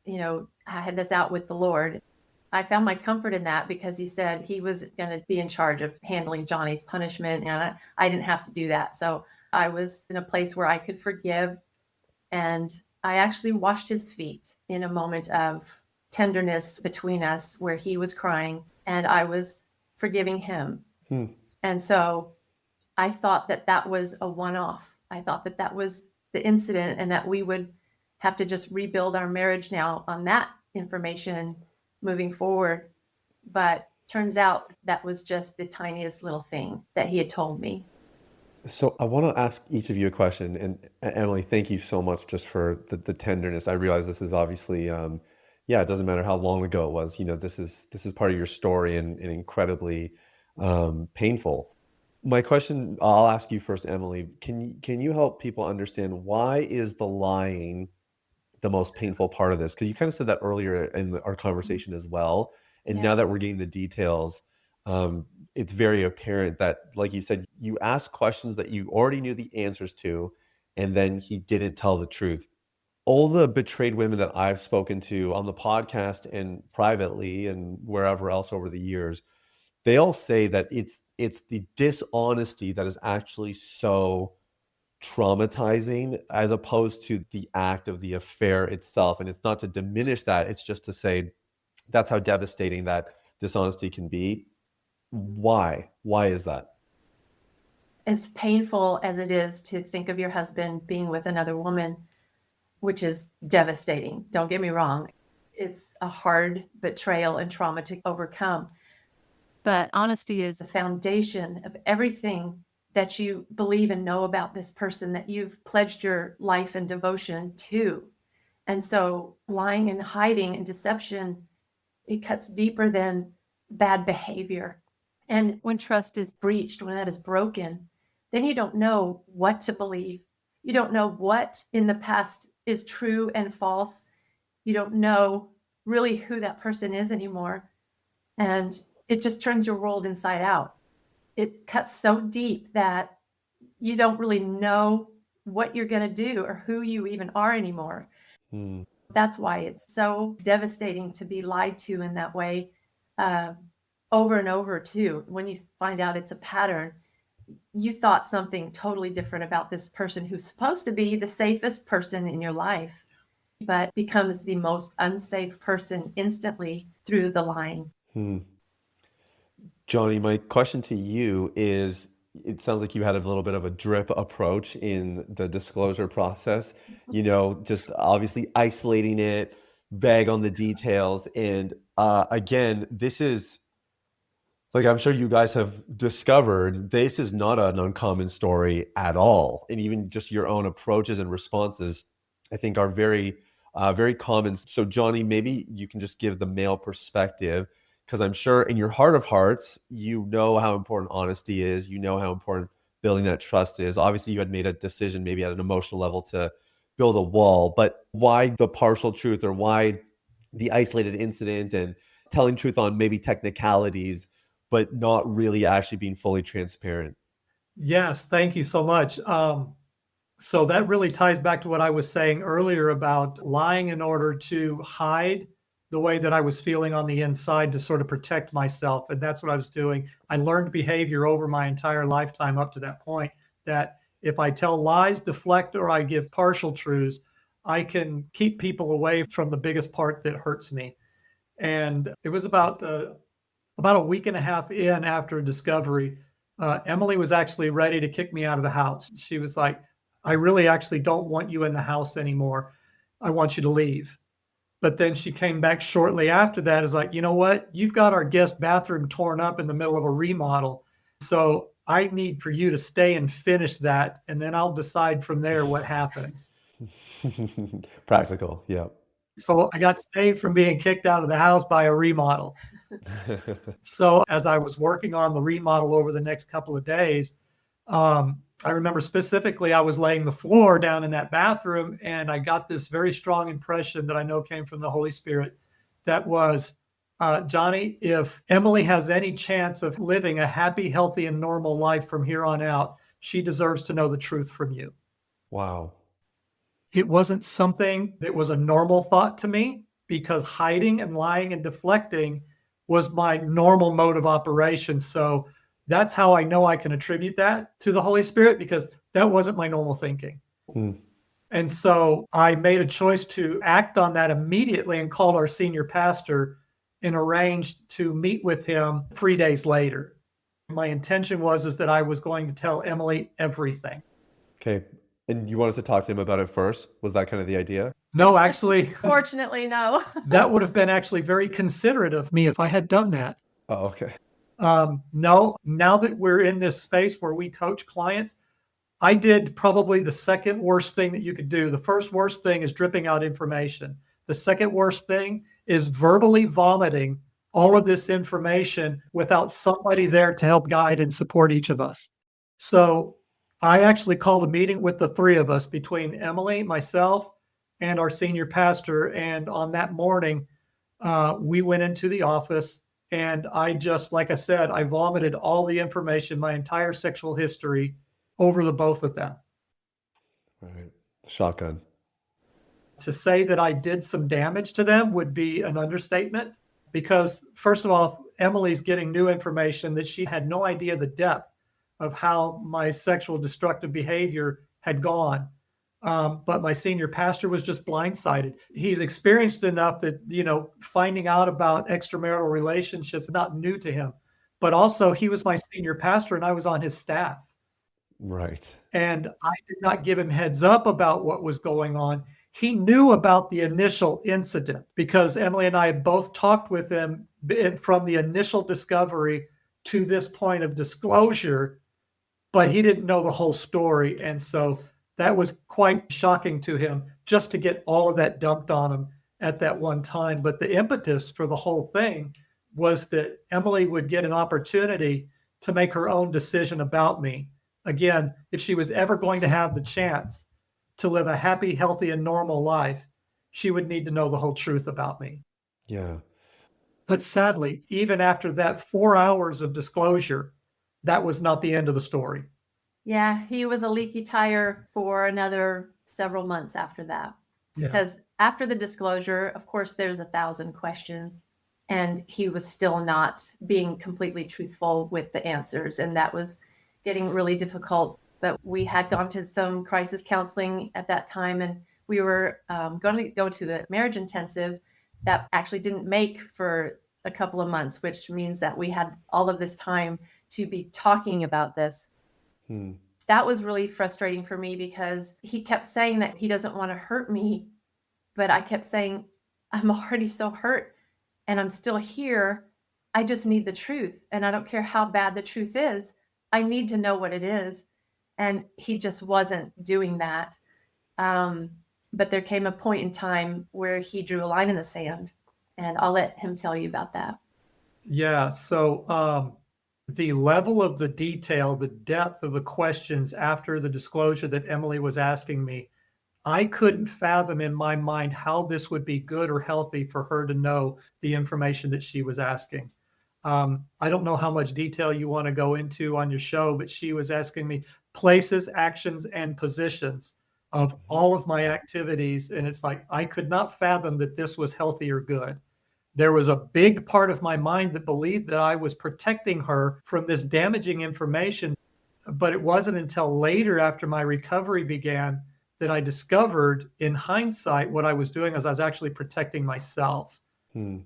this out with the Lord. I found my comfort in that, because he said he was going to be in charge of handling Johnny's punishment, and I didn't have to do that. So I was in a place where I could forgive, and I actually washed his feet in a moment of tenderness between us, where he was crying and I was forgiving him. And so I thought that was a one-off. I thought that was the incident, and that we would have to just rebuild our marriage now on that information moving forward. But turns out that was just the tiniest little thing that he had told me. So I want to ask each of you a question, and Emily, thank you so much just for the tenderness. I realize this is obviously, yeah, it doesn't matter how long ago it was. This is part of your story, and incredibly painful. My question, I'll ask you first, Emily. Can you help people understand, why is the lying the most painful part of this? Because you kind of said that earlier in our conversation as well. And now Yeah. that we're getting the details, it's very apparent that, like you said, you asked questions that you already knew the answers to, and then he didn't tell the truth. All the betrayed women that I've spoken to on the podcast and privately and wherever else over the years, they all say that it's the dishonesty that is actually so traumatizing, as opposed to the act of the affair itself. And it's not to diminish that, it's just to say that's how devastating that dishonesty can be. Why is that? As painful as it is to think of your husband being with another woman, which is devastating, don't get me wrong, it's a hard betrayal and trauma to overcome. But honesty is The foundation of everything that you believe and know about this person that you've pledged your life and devotion to. And so lying and hiding and deception, it cuts deeper than bad behavior. And when trust is breached, when that is broken, then you don't know what to believe. You don't know what in the past is true and false. You don't know really who that person is anymore. And it just turns your world inside out. It cuts so deep that you don't really know what you're going to do or who you even are anymore. Hmm. That's why it's so devastating to be lied to in that way, uh, over and over, too. When you find out it's a pattern, you thought something totally different about this person who's supposed to be the safest person in your life, but becomes the most unsafe person instantly through the lying. Hmm. Johnny, my question to you is, it sounds like you had a little bit of a drip approach in the disclosure process, just obviously isolating it, bag on the details. And again, this is, like I'm sure you guys have discovered, this is not an uncommon story at all. And even just your own approaches and responses, I think, are very common. So, Johnny, maybe you can just give the male perspective, because I'm sure in your heart of hearts, you know how important honesty is. You know how important building that trust is. Obviously, you had made a decision, maybe at an emotional level, to build a wall, but why the partial truth, or why the isolated incident and telling truth on maybe technicalities, but not really actually being fully transparent? Yes, thank you so much. So that really ties back to what I was saying earlier about lying in order to hide the way that I was feeling on the inside to sort of protect myself. And that's what I was doing. I learned behavior over my entire lifetime up to that point, that if I tell lies, deflect, or I give partial truths, I can keep people away from the biggest part that hurts me. And it was about a week and a half in after discovery, Emily was actually ready to kick me out of the house. She was like, I really actually don't want you in the house anymore. I want you to leave. But then she came back shortly after that, is like, you know what? You've got our guest bathroom torn up in the middle of a remodel. So I need for you to stay and finish that. And then I'll decide from there what happens. Practical, yeah. So I got saved from being kicked out of the house by a remodel. So as I was working on the remodel over the next couple of days, I remember specifically I was laying the floor down in that bathroom, and I got this very strong impression that I know came from the Holy Spirit. That was, Johnny, if Emily has any chance of living a happy, healthy, and normal life from here on out, she deserves to know the truth from you. Wow. It wasn't something that was a normal thought to me, because hiding and lying and deflecting was my normal mode of operation. So that's how I know I can attribute that to the Holy Spirit, because that wasn't my normal thinking. Hmm. And so I made a choice to act on that immediately and called our senior pastor and arranged to meet with him 3 days later. My intention was that I was going to tell Emily everything. Okay. And you wanted to talk to him about it first? Was that kind of the idea? No, actually, Fortunately, no. that would have been actually very considerate of me if I had done that. Oh, okay. No, now that we're in this space where we coach clients, I did probably the second worst thing that you could do. The first worst thing is dripping out information. The second worst thing is verbally vomiting all of this information without somebody there to help guide and support each of us. So I actually called a meeting with the three of us, between Emily, myself, and our senior pastor. And on that morning, we went into the office, and I just, like I said, I vomited all the information, my entire sexual history, over the both of them. Right. Shotgun. To say that I did some damage to them would be an understatement, because, first of all, Emily's getting new information that she had no idea the depth of how my sexual destructive behavior had gone. But my senior pastor was just blindsided. He's experienced enough that, finding out about extramarital relationships is not new to him. But also, he was my senior pastor and I was on his staff. Right. And I did not give him heads up about what was going on. He knew about the initial incident because Emily and I had both talked with him from the initial discovery to this point of disclosure, but he didn't know the whole story. And so that was quite shocking to him, just to get all of that dumped on him at that one time. But the impetus for the whole thing was that Emily would get an opportunity to make her own decision about me. Again, if she was ever going to have the chance to live a happy, healthy, and normal life, she would need to know the whole truth about me. Yeah. But sadly, even after that 4 hours of disclosure, that was not the end of the story. Yeah, he was a leaky tire for another several months after that. Yeah. Because after the disclosure, of course, there's 1,000 questions, and he was still not being completely truthful with the answers. And that was getting really difficult. But we had gone to some crisis counseling at that time, and we were going to go to a marriage intensive that actually didn't make for a couple of months, which means that we had all of this time to be talking about this. Hmm. That was really frustrating for me because he kept saying that he doesn't want to hurt me, but I kept saying, I'm already so hurt and I'm still here. I just need the truth. And I don't care how bad the truth is. I need to know what it is. And he just wasn't doing that. But there came a point in time where he drew a line in the sand. And I'll let him tell you about that. Yeah. So the level of the detail, the depth of the questions after the disclosure that Emily was asking me, I couldn't fathom in my mind how this would be good or healthy for her to know the information that she was asking. I don't know how much detail you want to go into on your show, but she was asking me places, actions, and positions of all of my activities. And it's like, I could not fathom that this was healthy or good. There was a big part of my mind that believed that I was protecting her from this damaging information. But it wasn't until later, after my recovery began, that I discovered in hindsight what I was doing was I was actually protecting myself. Hmm.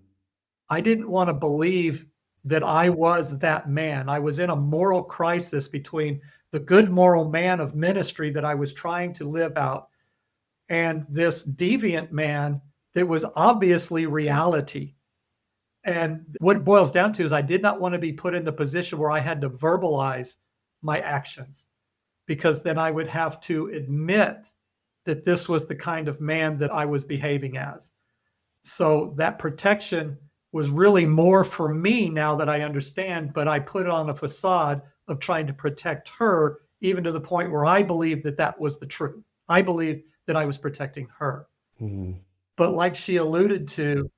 I didn't want to believe that I was that man. I was in a moral crisis between the good moral man of ministry that I was trying to live out and this deviant man that was obviously reality. And what it boils down to is I did not want to be put in the position where I had to verbalize my actions, because then I would have to admit that this was the kind of man that I was behaving as. So that protection was really more for me now that I understand, but I put on a facade of trying to protect her, even to the point where I believed that that was the truth. I believed that I was protecting her. Hmm. But like she alluded to,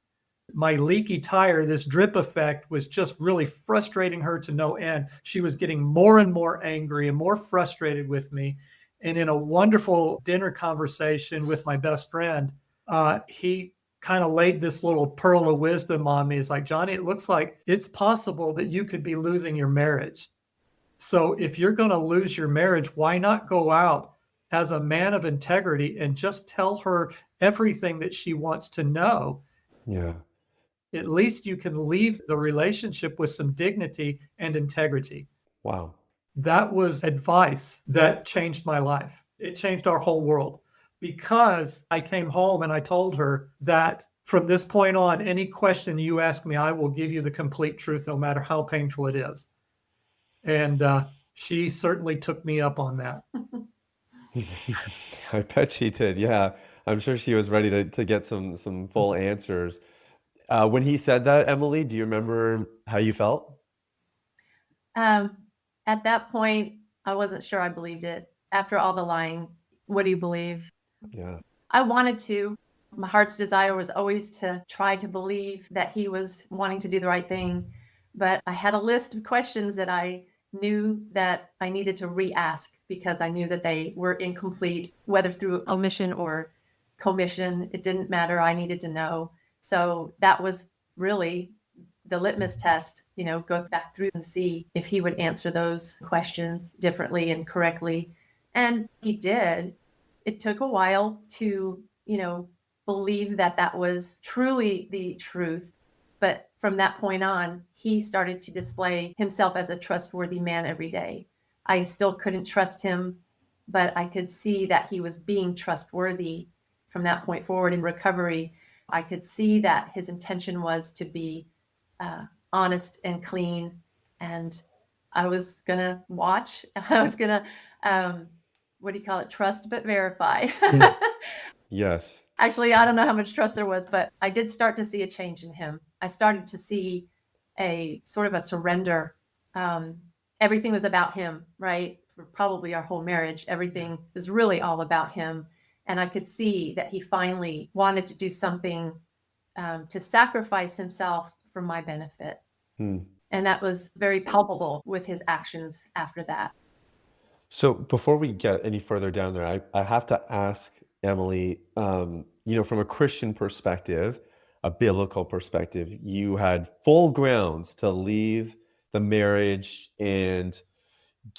my leaky tire, this drip effect was just really frustrating her to no end. She was getting more and more angry and more frustrated with me. And in a wonderful dinner conversation with my best friend, he kind of laid this little pearl of wisdom on me. It's like, Johnny, it looks like it's possible that you could be losing your marriage. So if you're going to lose your marriage, why not go out as a man of integrity and just tell her everything that she wants to know? Yeah. At least you can leave the relationship with some dignity and integrity. Wow. That was advice that changed my life. It changed our whole world, because I came home and I told her that from this point on, any question you ask me, I will give you the complete truth, no matter how painful it is. And she certainly took me up on that. I bet she did. Yeah. I'm sure she was ready to get some full answers. When he said that, Emily, do you remember how you felt? Um, at that point, I wasn't sure I believed it. After all the lying, what do you believe? Yeah. I wanted to. My heart's desire was always to try to believe that he was wanting to do the right thing. But I had a list of questions that I knew that I needed to re-ask because I knew that they were incomplete, whether through omission or commission. It didn't matter. I needed to know. So that was really the litmus test, go back through and see if he would answer those questions differently and correctly. And he did. It took a while to, believe that that was truly the truth. But from that point on, he started to display himself as a trustworthy man every day. I still couldn't trust him, but I could see that he was being trustworthy from that point forward in recovery. I could see that his intention was to be honest and clean. And I was going to watch. I was going to, what do you call it? Trust but verify. Yes. Actually, I don't know how much trust there was, but I did start to see a change in him. I started to see a sort of a surrender. Everything was about him, right? for probably our whole marriage. Everything was really all about him. And I could see that he finally wanted to do something to sacrifice himself for my benefit. Hmm. And that was very palpable with his actions after that. So before we get any further down there, I have to ask Emily, from a Christian perspective, a biblical perspective, you had full grounds to leave the marriage and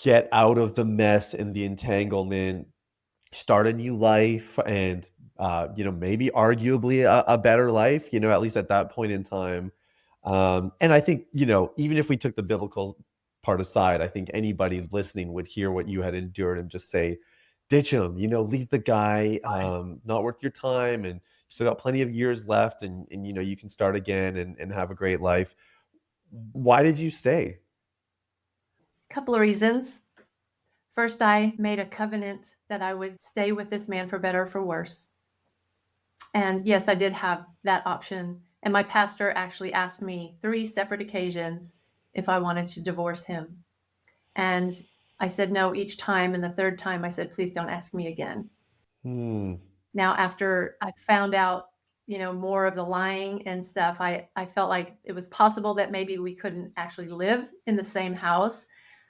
get out of the mess and the entanglement, start a new life, and maybe arguably a better life, at least at that point in time. And I think, even if we took the biblical part aside, I think anybody listening would hear what you had endured and just say, ditch him, leave the guy, not worth your time, and you still got plenty of years left, and you can start again and have a great life. Why did you stay? A couple of reasons. First, I made a covenant that I would stay with this man for better or for worse. And yes, I did have that option. And my pastor actually asked me 3 separate occasions if I wanted to divorce him. And I said no each time. And the third time I said, please don't ask me again. Hmm. Now, after I found out, more of the lying and stuff, I felt like it was possible that maybe we couldn't actually live in the same house.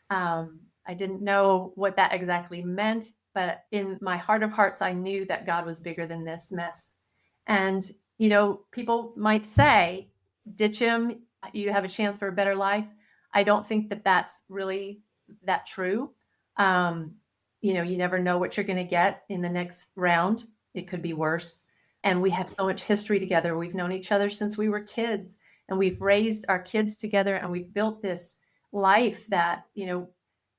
I didn't know what that exactly meant, but in my heart of hearts, I knew that God was bigger than this mess. And, people might say, ditch him, you have a chance for a better life. I don't think that that's really that true. You never know what you're going to get in the next round. It could be worse. And we have so much history together. We've known each other since we were kids, and we've raised our kids together, and we've built this life that,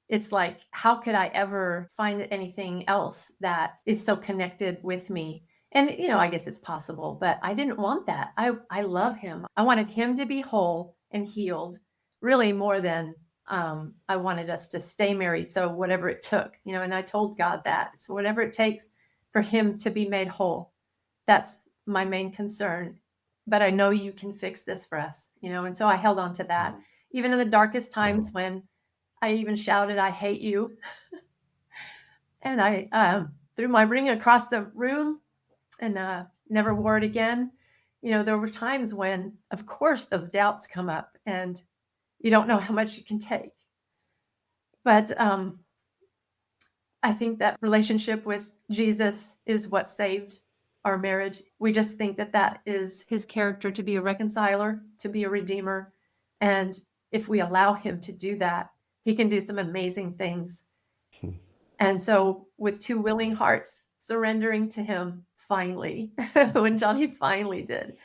it's like, how could I ever find anything else that is so connected with me? And, I guess it's possible, but I didn't want that. I love him. I wanted him to be whole and healed, really more than I wanted us to stay married. So whatever it took, and I told God that. So whatever it takes for him to be made whole, that's my main concern. But I know you can fix this for us, and so I held on to that. Even in the darkest times when I even shouted, I hate you. And I threw my ring across the room and never wore it again. There were times when, of course, those doubts come up and you don't know how much you can take. But I think that relationship with Jesus is what saved our marriage. We just think that is his character, to be a reconciler, to be a redeemer. And if we allow him to do that, he can do some amazing things. And so with 2 willing hearts surrendering to him finally, when Johnny finally did,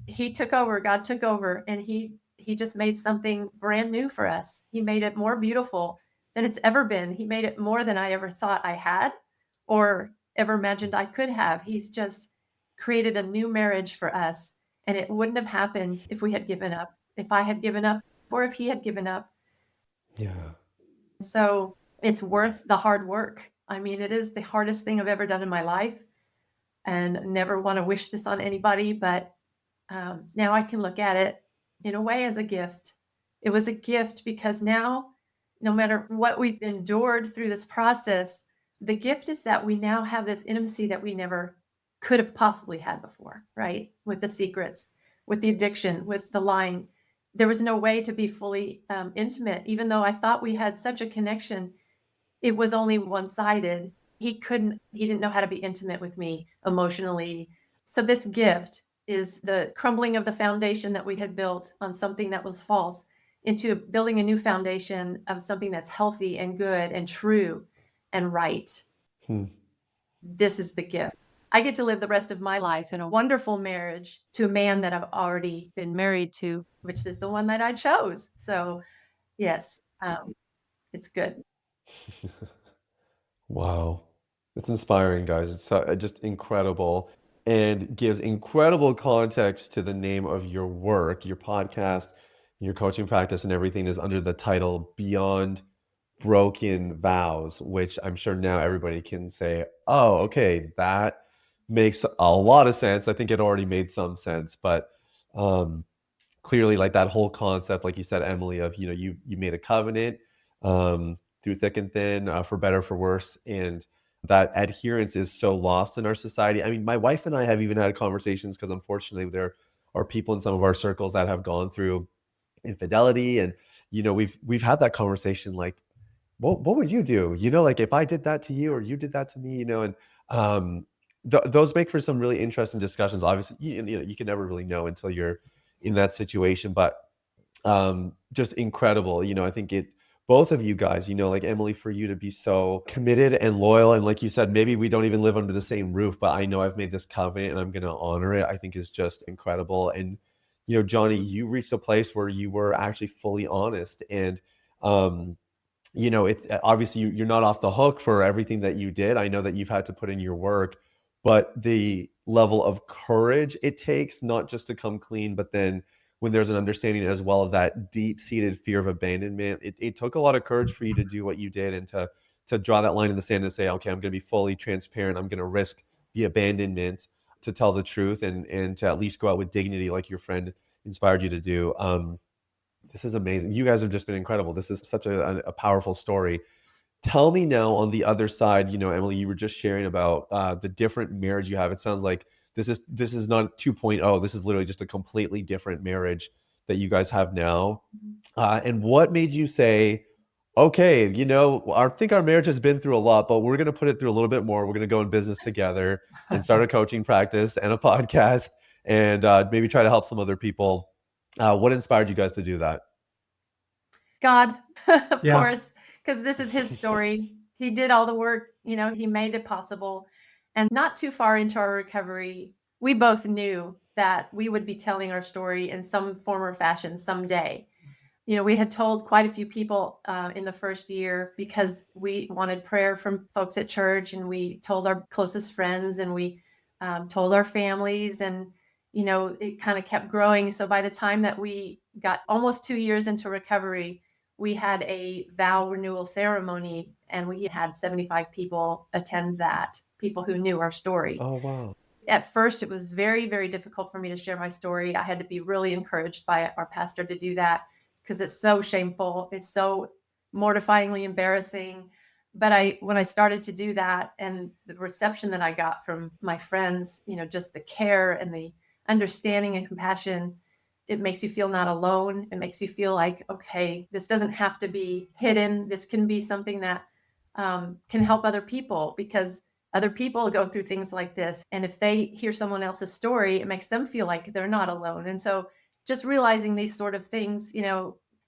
he took over, God took over, and he just made something brand new for us. He made it more beautiful than it's ever been. He made it more than I ever thought I had or ever imagined I could have. He's just created a new marriage for us. And it wouldn't have happened if we had given up, if I had given up, or if he had given up. Yeah. So it's worth the hard work. I mean, it is the hardest thing I've ever done in my life, and never want to wish this on anybody. But now I can look at it in a way as a gift. It was a gift because now, no matter what we've endured through this process, the gift is that we now have this intimacy that we never could have possibly had before, right? With the secrets, with the addiction, with the lying. There was no way to be fully intimate, even though I thought we had such a connection. It was only one-sided. He didn't know how to be intimate with me emotionally. So this gift is the crumbling of the foundation that we had built on something that was false into building a new foundation of something that's healthy and good and true and right. This is the gift. I get to live the rest of my life in a wonderful marriage to a man that I've already been married to, which is the one that I chose. So yes, it's good. Wow. It's inspiring, guys. It's just incredible and gives incredible context to the name of your work, your podcast, your coaching practice, and everything is under the title Beyond Broken Vows, which I'm sure now everybody can say, oh, okay, that makes a lot of sense. I think it already made some sense, but clearly, like that whole concept, like you said, Emily, of you made a covenant. through thick and thin, for better, for worse. And that adherence is so lost in our society. I mean, my wife and I have even had conversations, because unfortunately there are people in some of our circles that have gone through infidelity. And, we've had that conversation, like, what would you do? Like, if I did that to you or you did that to me, and um, those make for some really interesting discussions. Obviously, you can never really know until you're in that situation, but just incredible. I think both of you guys, like Emily, for you to be so committed and loyal. And like you said, maybe we don't even live under the same roof, but I know I've made this covenant and I'm going to honor it. I think is just incredible. And, Johnny, you reached a place where you were actually fully honest. And, it's obviously you're not off the hook for everything that you did. I know that you've had to put in your work, but the level of courage it takes, not just to come clean, but then when there's an understanding as well of that deep-seated fear of abandonment, it took a lot of courage for you to do what you did, and to draw that line in the sand and say, okay, I'm going to be fully transparent. I'm going to risk the abandonment to tell the truth, and to at least go out with dignity, like your friend inspired you to do. This is amazing. You guys have just been incredible. This is such a powerful story. Tell me now, on the other side, Emily, you were just sharing about the different marriage you have. It sounds like this is not 2.0. This is literally just a completely different marriage that you guys have now. And what made you say, okay, I think our marriage has been through a lot, but we're going to put it through a little bit more. We're going to go in business together and start a coaching practice and a podcast, and maybe try to help some other people. What inspired you guys to do that? God, of Yeah. course, because this is his story. He did all the work, he made it possible. And not too far into our recovery, we both knew that we would be telling our story in some form or fashion someday. We had told quite a few people in the first year, because we wanted prayer from folks at church, and we told our closest friends, and we told our families, and it kind of kept growing. So by the time that we got almost 2 years into recovery, we had a vow renewal ceremony, and we had 75 people attend that, people who knew our story. Oh, wow. At first, it was very, very difficult for me to share my story. I had to be really encouraged by our pastor to do that, because it's so shameful. It's so mortifyingly embarrassing. But when I started to do that, and the reception that I got from my friends, just the care and the understanding and compassion, it makes you feel not alone. It makes you feel like, okay, this doesn't have to be hidden. This can be something that can help other people, because other people go through things like this. And if they hear someone else's story, it makes them feel like they're not alone. And so just realizing these sort of things,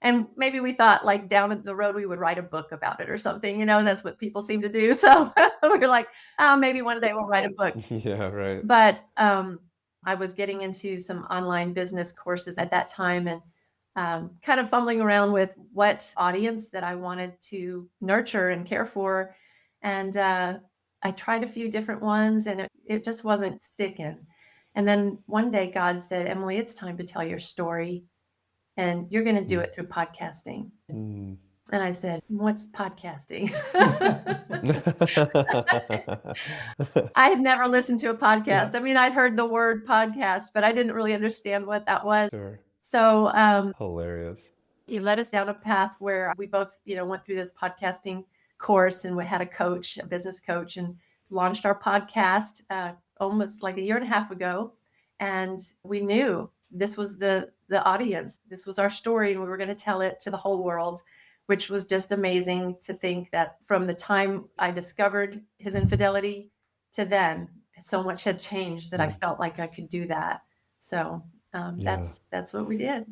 and maybe we thought, like, down the road, we would write a book about it or something, that's what people seem to do. So we were like, oh, maybe one day we'll write a book. Yeah, right. But I was getting into some online business courses at that time, and kind of fumbling around with what audience that I wanted to nurture and care for. And I tried a few different ones, and it just wasn't sticking. And then one day God said, Emily, it's time to tell your story, and you're going to do it through podcasting. Mm. And I said, what's podcasting? I had never listened to a podcast. Yeah. I mean, I'd heard the word podcast, but I didn't really understand what that was. Sure. So Hilarious. he led us down a path where we both, went through this podcasting course, and we had a coach, a business coach, and launched our podcast almost like a year and a half ago. And we knew this was the audience. This was our story, and we were going to tell it to the whole world, which was just amazing to think that from the time I discovered his infidelity to then, so much had changed that I felt like I could do that. So that's what we did.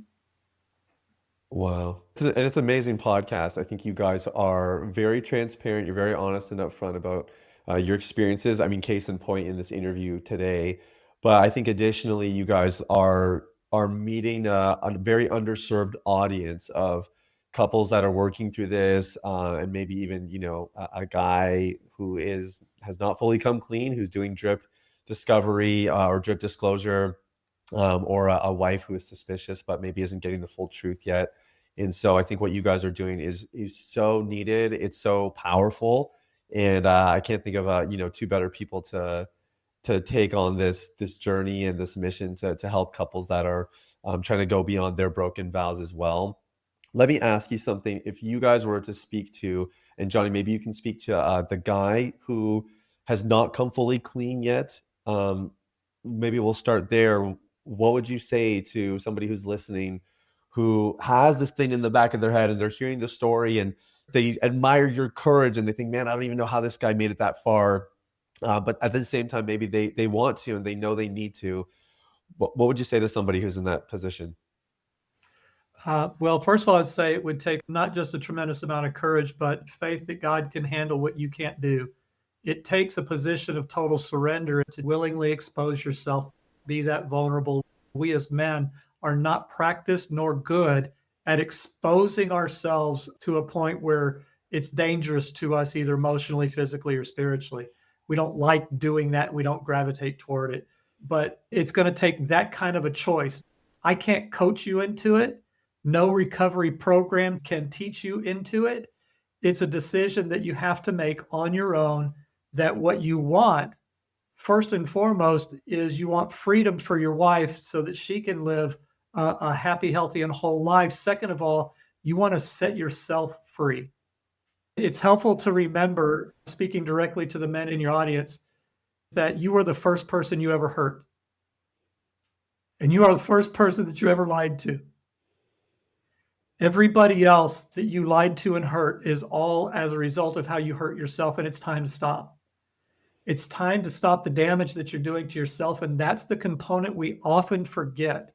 Wow. And it's an amazing podcast. I think you guys are very transparent. You're very honest and upfront about your experiences. I mean, case in point in this interview today. But I think additionally, you guys are meeting a very underserved audience of couples that are working through this, and maybe even, a guy who has not fully come clean, who's doing drip discovery or drip disclosure, or a wife who is suspicious but maybe isn't getting the full truth yet. And so I think what you guys are doing is so needed. It's so powerful, and I can't think of two better people to take on this journey and this mission to help couples that are trying to go beyond their broken vows as well. Let me ask you something. If you guys were to speak to, and Johnny, maybe you can speak to the guy who has not come fully clean yet. Maybe we'll start there. What would you say to somebody who's listening who has this thing in the back of their head and they're hearing the story and they admire your courage and they think, man, I don't even know how this guy made it that far. But at the same time, maybe they want to and they know they need to. What would you say to somebody who's in that position? Well, first of all, I'd say it would take not just a tremendous amount of courage, but faith that God can handle what you can't do. It takes a position of total surrender to willingly expose yourself, be that vulnerable. We as men are not practiced nor good at exposing ourselves to a point where it's dangerous to us, either emotionally, physically, or spiritually. We don't like doing that. We don't gravitate toward it. But it's going to take that kind of a choice. I can't coach you into it. No recovery program can teach you into it. It's a decision that you have to make on your own, that what you want, first and foremost, is you want freedom for your wife so that she can live a happy, healthy, and whole life. Second of all, you want to set yourself free. It's helpful to remember, speaking directly to the men in your audience, that you are the first person you ever hurt. And you are the first person that you ever lied to. Everybody else that you lied to and hurt is all as a result of how you hurt yourself, and it's time to stop. It's time to stop the damage that you're doing to yourself, and that's the component we often forget,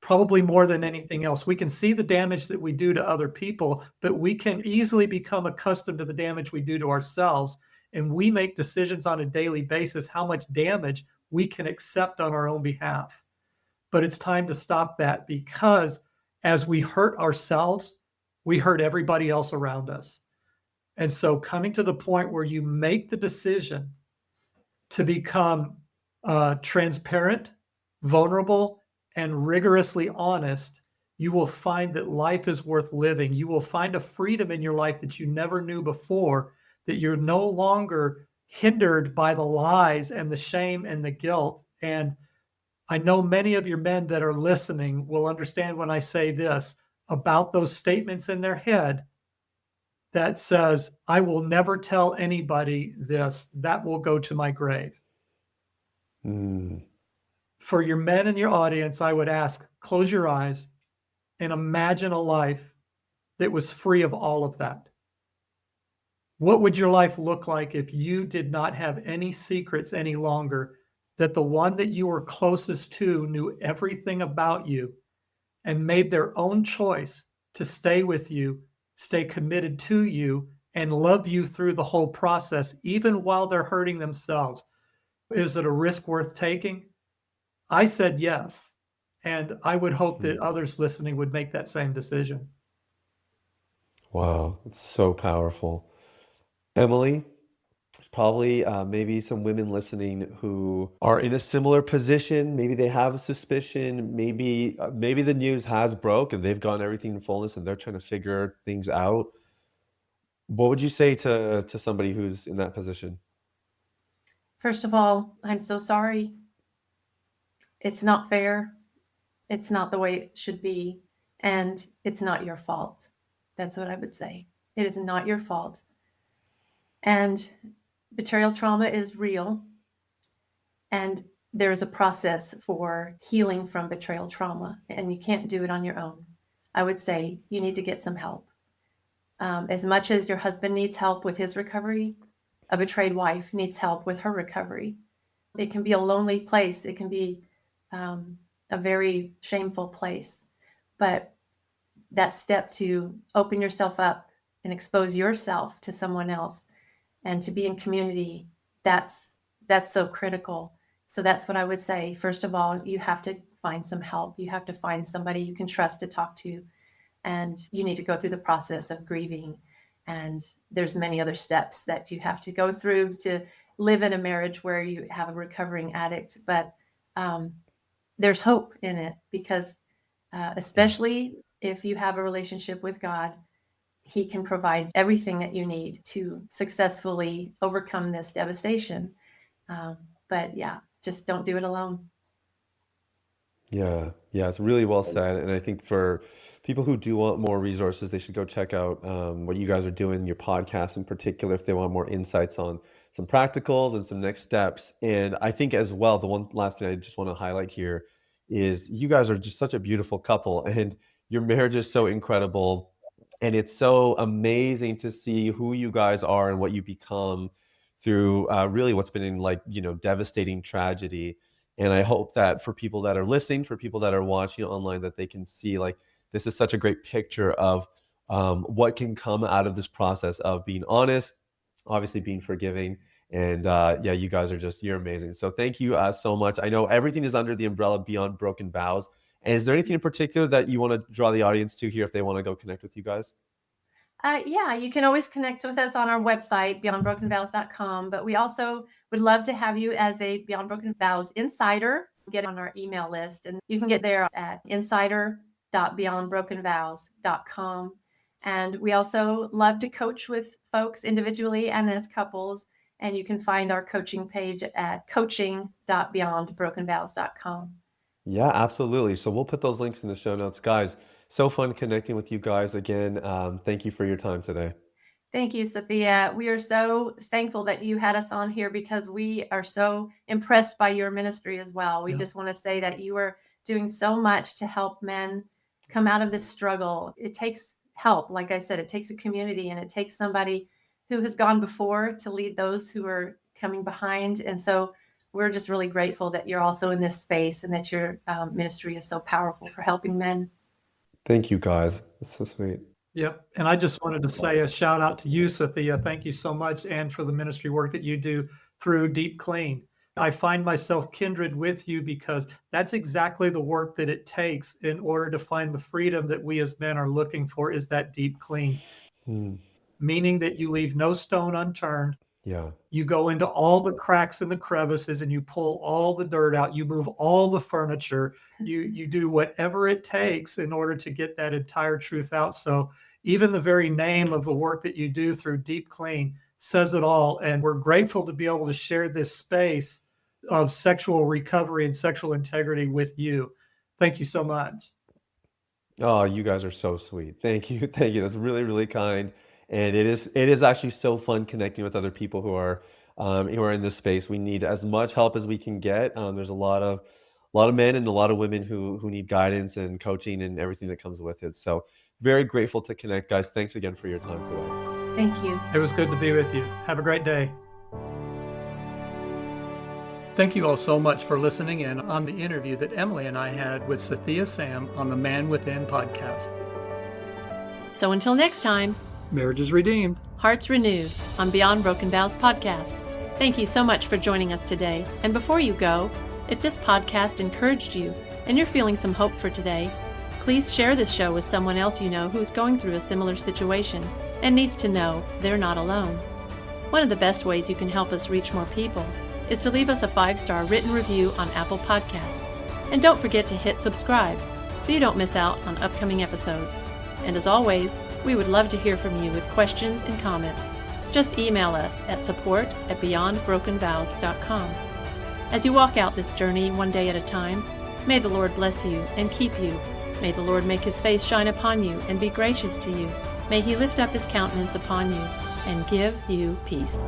probably more than anything else. We can see the damage that we do to other people, but we can easily become accustomed to the damage we do to ourselves, and we make decisions on a daily basis how much damage we can accept on our own behalf. But it's time to stop that, because as we hurt ourselves, we hurt everybody else around us. And so coming to the point where you make the decision to become transparent, vulnerable, and rigorously honest, you will find that life is worth living. You will find a freedom in your life that you never knew before, that you're no longer hindered by the lies and the shame and the guilt. And I know many of your men that are listening will understand when I say this about those statements in their head that says, I will never tell anybody this. That will go to my grave. For your men in your audience, I would ask, close your eyes and imagine a life that was free of all of that. What would your life look like if you did not have any secrets any longer, that the one that you were closest to knew everything about you and made their own choice to stay with you, stay committed to you, and love you through the whole process, even while they're hurting themselves? Is it a risk worth taking? I said yes. And I would hope that others listening would make that same decision. Wow, it's so powerful. Emily, there's probably maybe some women listening who are in a similar position. Maybe they have a suspicion. Maybe the news has broke and they've gotten everything in fullness and they're trying to figure things out. What would you say to somebody who's in that position? First of all, I'm so sorry. It's not fair. It's not the way it should be. And it's not your fault. That's what I would say. It is not your fault. And betrayal trauma is real. And there is a process for healing from betrayal trauma, and you can't do it on your own. I would say you need to get some help. As much as your husband needs help with his recovery, a betrayed wife needs help with her recovery. It can be a lonely place. It can be a very shameful place. But that step to open yourself up and expose yourself to someone else and to be in community, that's so critical. So that's what I would say. First of all, you have to find some help. You have to find somebody you can trust to talk to. And you need to go through the process of grieving. And there's many other steps that you have to go through to live in a marriage where you have a recovering addict. But there's hope in it, because especially if you have a relationship with God, He can provide everything that you need to successfully overcome this devastation. But yeah, just don't do it alone. Yeah, it's really well said. And I think for people who do want more resources, they should go check out what you guys are doing, your podcast in particular, if they want more insights on some practicals and some next steps. And I think as well, the one last thing I just want to highlight here is you guys are just such a beautiful couple, and your marriage is so incredible. And it's so amazing to see who you guys are and what you become through really what's been in like, devastating tragedy. And I hope that for people that are listening, for people that are watching online, that they can see like this is such a great picture of what can come out of this process of being honest, obviously being forgiving. And yeah, you guys are you're amazing. So thank you so much. I know everything is under the umbrella Beyond Broken Vows. And is there anything in particular that you want to draw the audience to here if they want to go connect with you guys? Yeah, you can always connect with us on our website, beyondbrokenvows.com. But we also would love to have you as a Beyond Broken Vows insider. Get on our email list, and you can get there at insider.beyondbrokenvows.com. And we also love to coach with folks individually and as couples. And you can find our coaching page at coaching.beyondbrokenvows.com. Yeah, absolutely. So we'll put those links in the show notes. Guys, so fun connecting with you guys again. Thank you for your time today. Thank you, Sathiya. We are so thankful that you had us on here because we are so impressed by your ministry as well. We just want to say that you are doing so much to help men come out of this struggle. It takes help. Like I said, it takes a community, and it takes somebody who has gone before to lead those who are coming behind. And so we're just really grateful that you're also in this space and that your ministry is so powerful for helping men. Thank you, guys. That's so sweet. Yep. And I just wanted to say a shout out to you, Sathiya. Thank you so much, and for the ministry work that you do through Deep Clean. I find myself kindred with you because that's exactly the work that it takes in order to find the freedom that we as men are looking for, is that deep clean, meaning that you leave no stone unturned. Yeah. You go into all the cracks and the crevices, and you pull all the dirt out. You move all the furniture. You do whatever it takes in order to get that entire truth out. So even the very name of the work that you do through Deep Clean says it all. And we're grateful to be able to share this space of sexual recovery and sexual integrity with you. Thank you so much. Oh, you guys are so sweet. Thank you. Thank you. That's really, really kind. And it is actually so fun connecting with other people who are in this space. We need as much help as we can get. There's a lot of men and a lot of women who need guidance and coaching and everything that comes with it. So very grateful to connect, guys. Thanks again for your time today. Thank you. It was good to be with you. Have a great day. Thank you all so much for listening in on the interview that Emily and I had with Sathiya Sam on the Man Within podcast. So until next time, Marriage is redeemed. Hearts renewed on Beyond Broken Vows podcast. Thank you so much for joining us today. And before you go, if this podcast encouraged you and you're feeling some hope for today, please share this show with someone else you know who's going through a similar situation and needs to know they're not alone. One of the best ways you can help us reach more people is to leave us a 5-star written review on Apple Podcasts. And don't forget to hit subscribe so you don't miss out on upcoming episodes. And as always, we would love to hear from you with questions and comments. Just email us at support@beyondbrokenvows.com. As you walk out this journey one day at a time, may the Lord bless you and keep you. May the Lord make his face shine upon you and be gracious to you. May he lift up his countenance upon you and give you peace.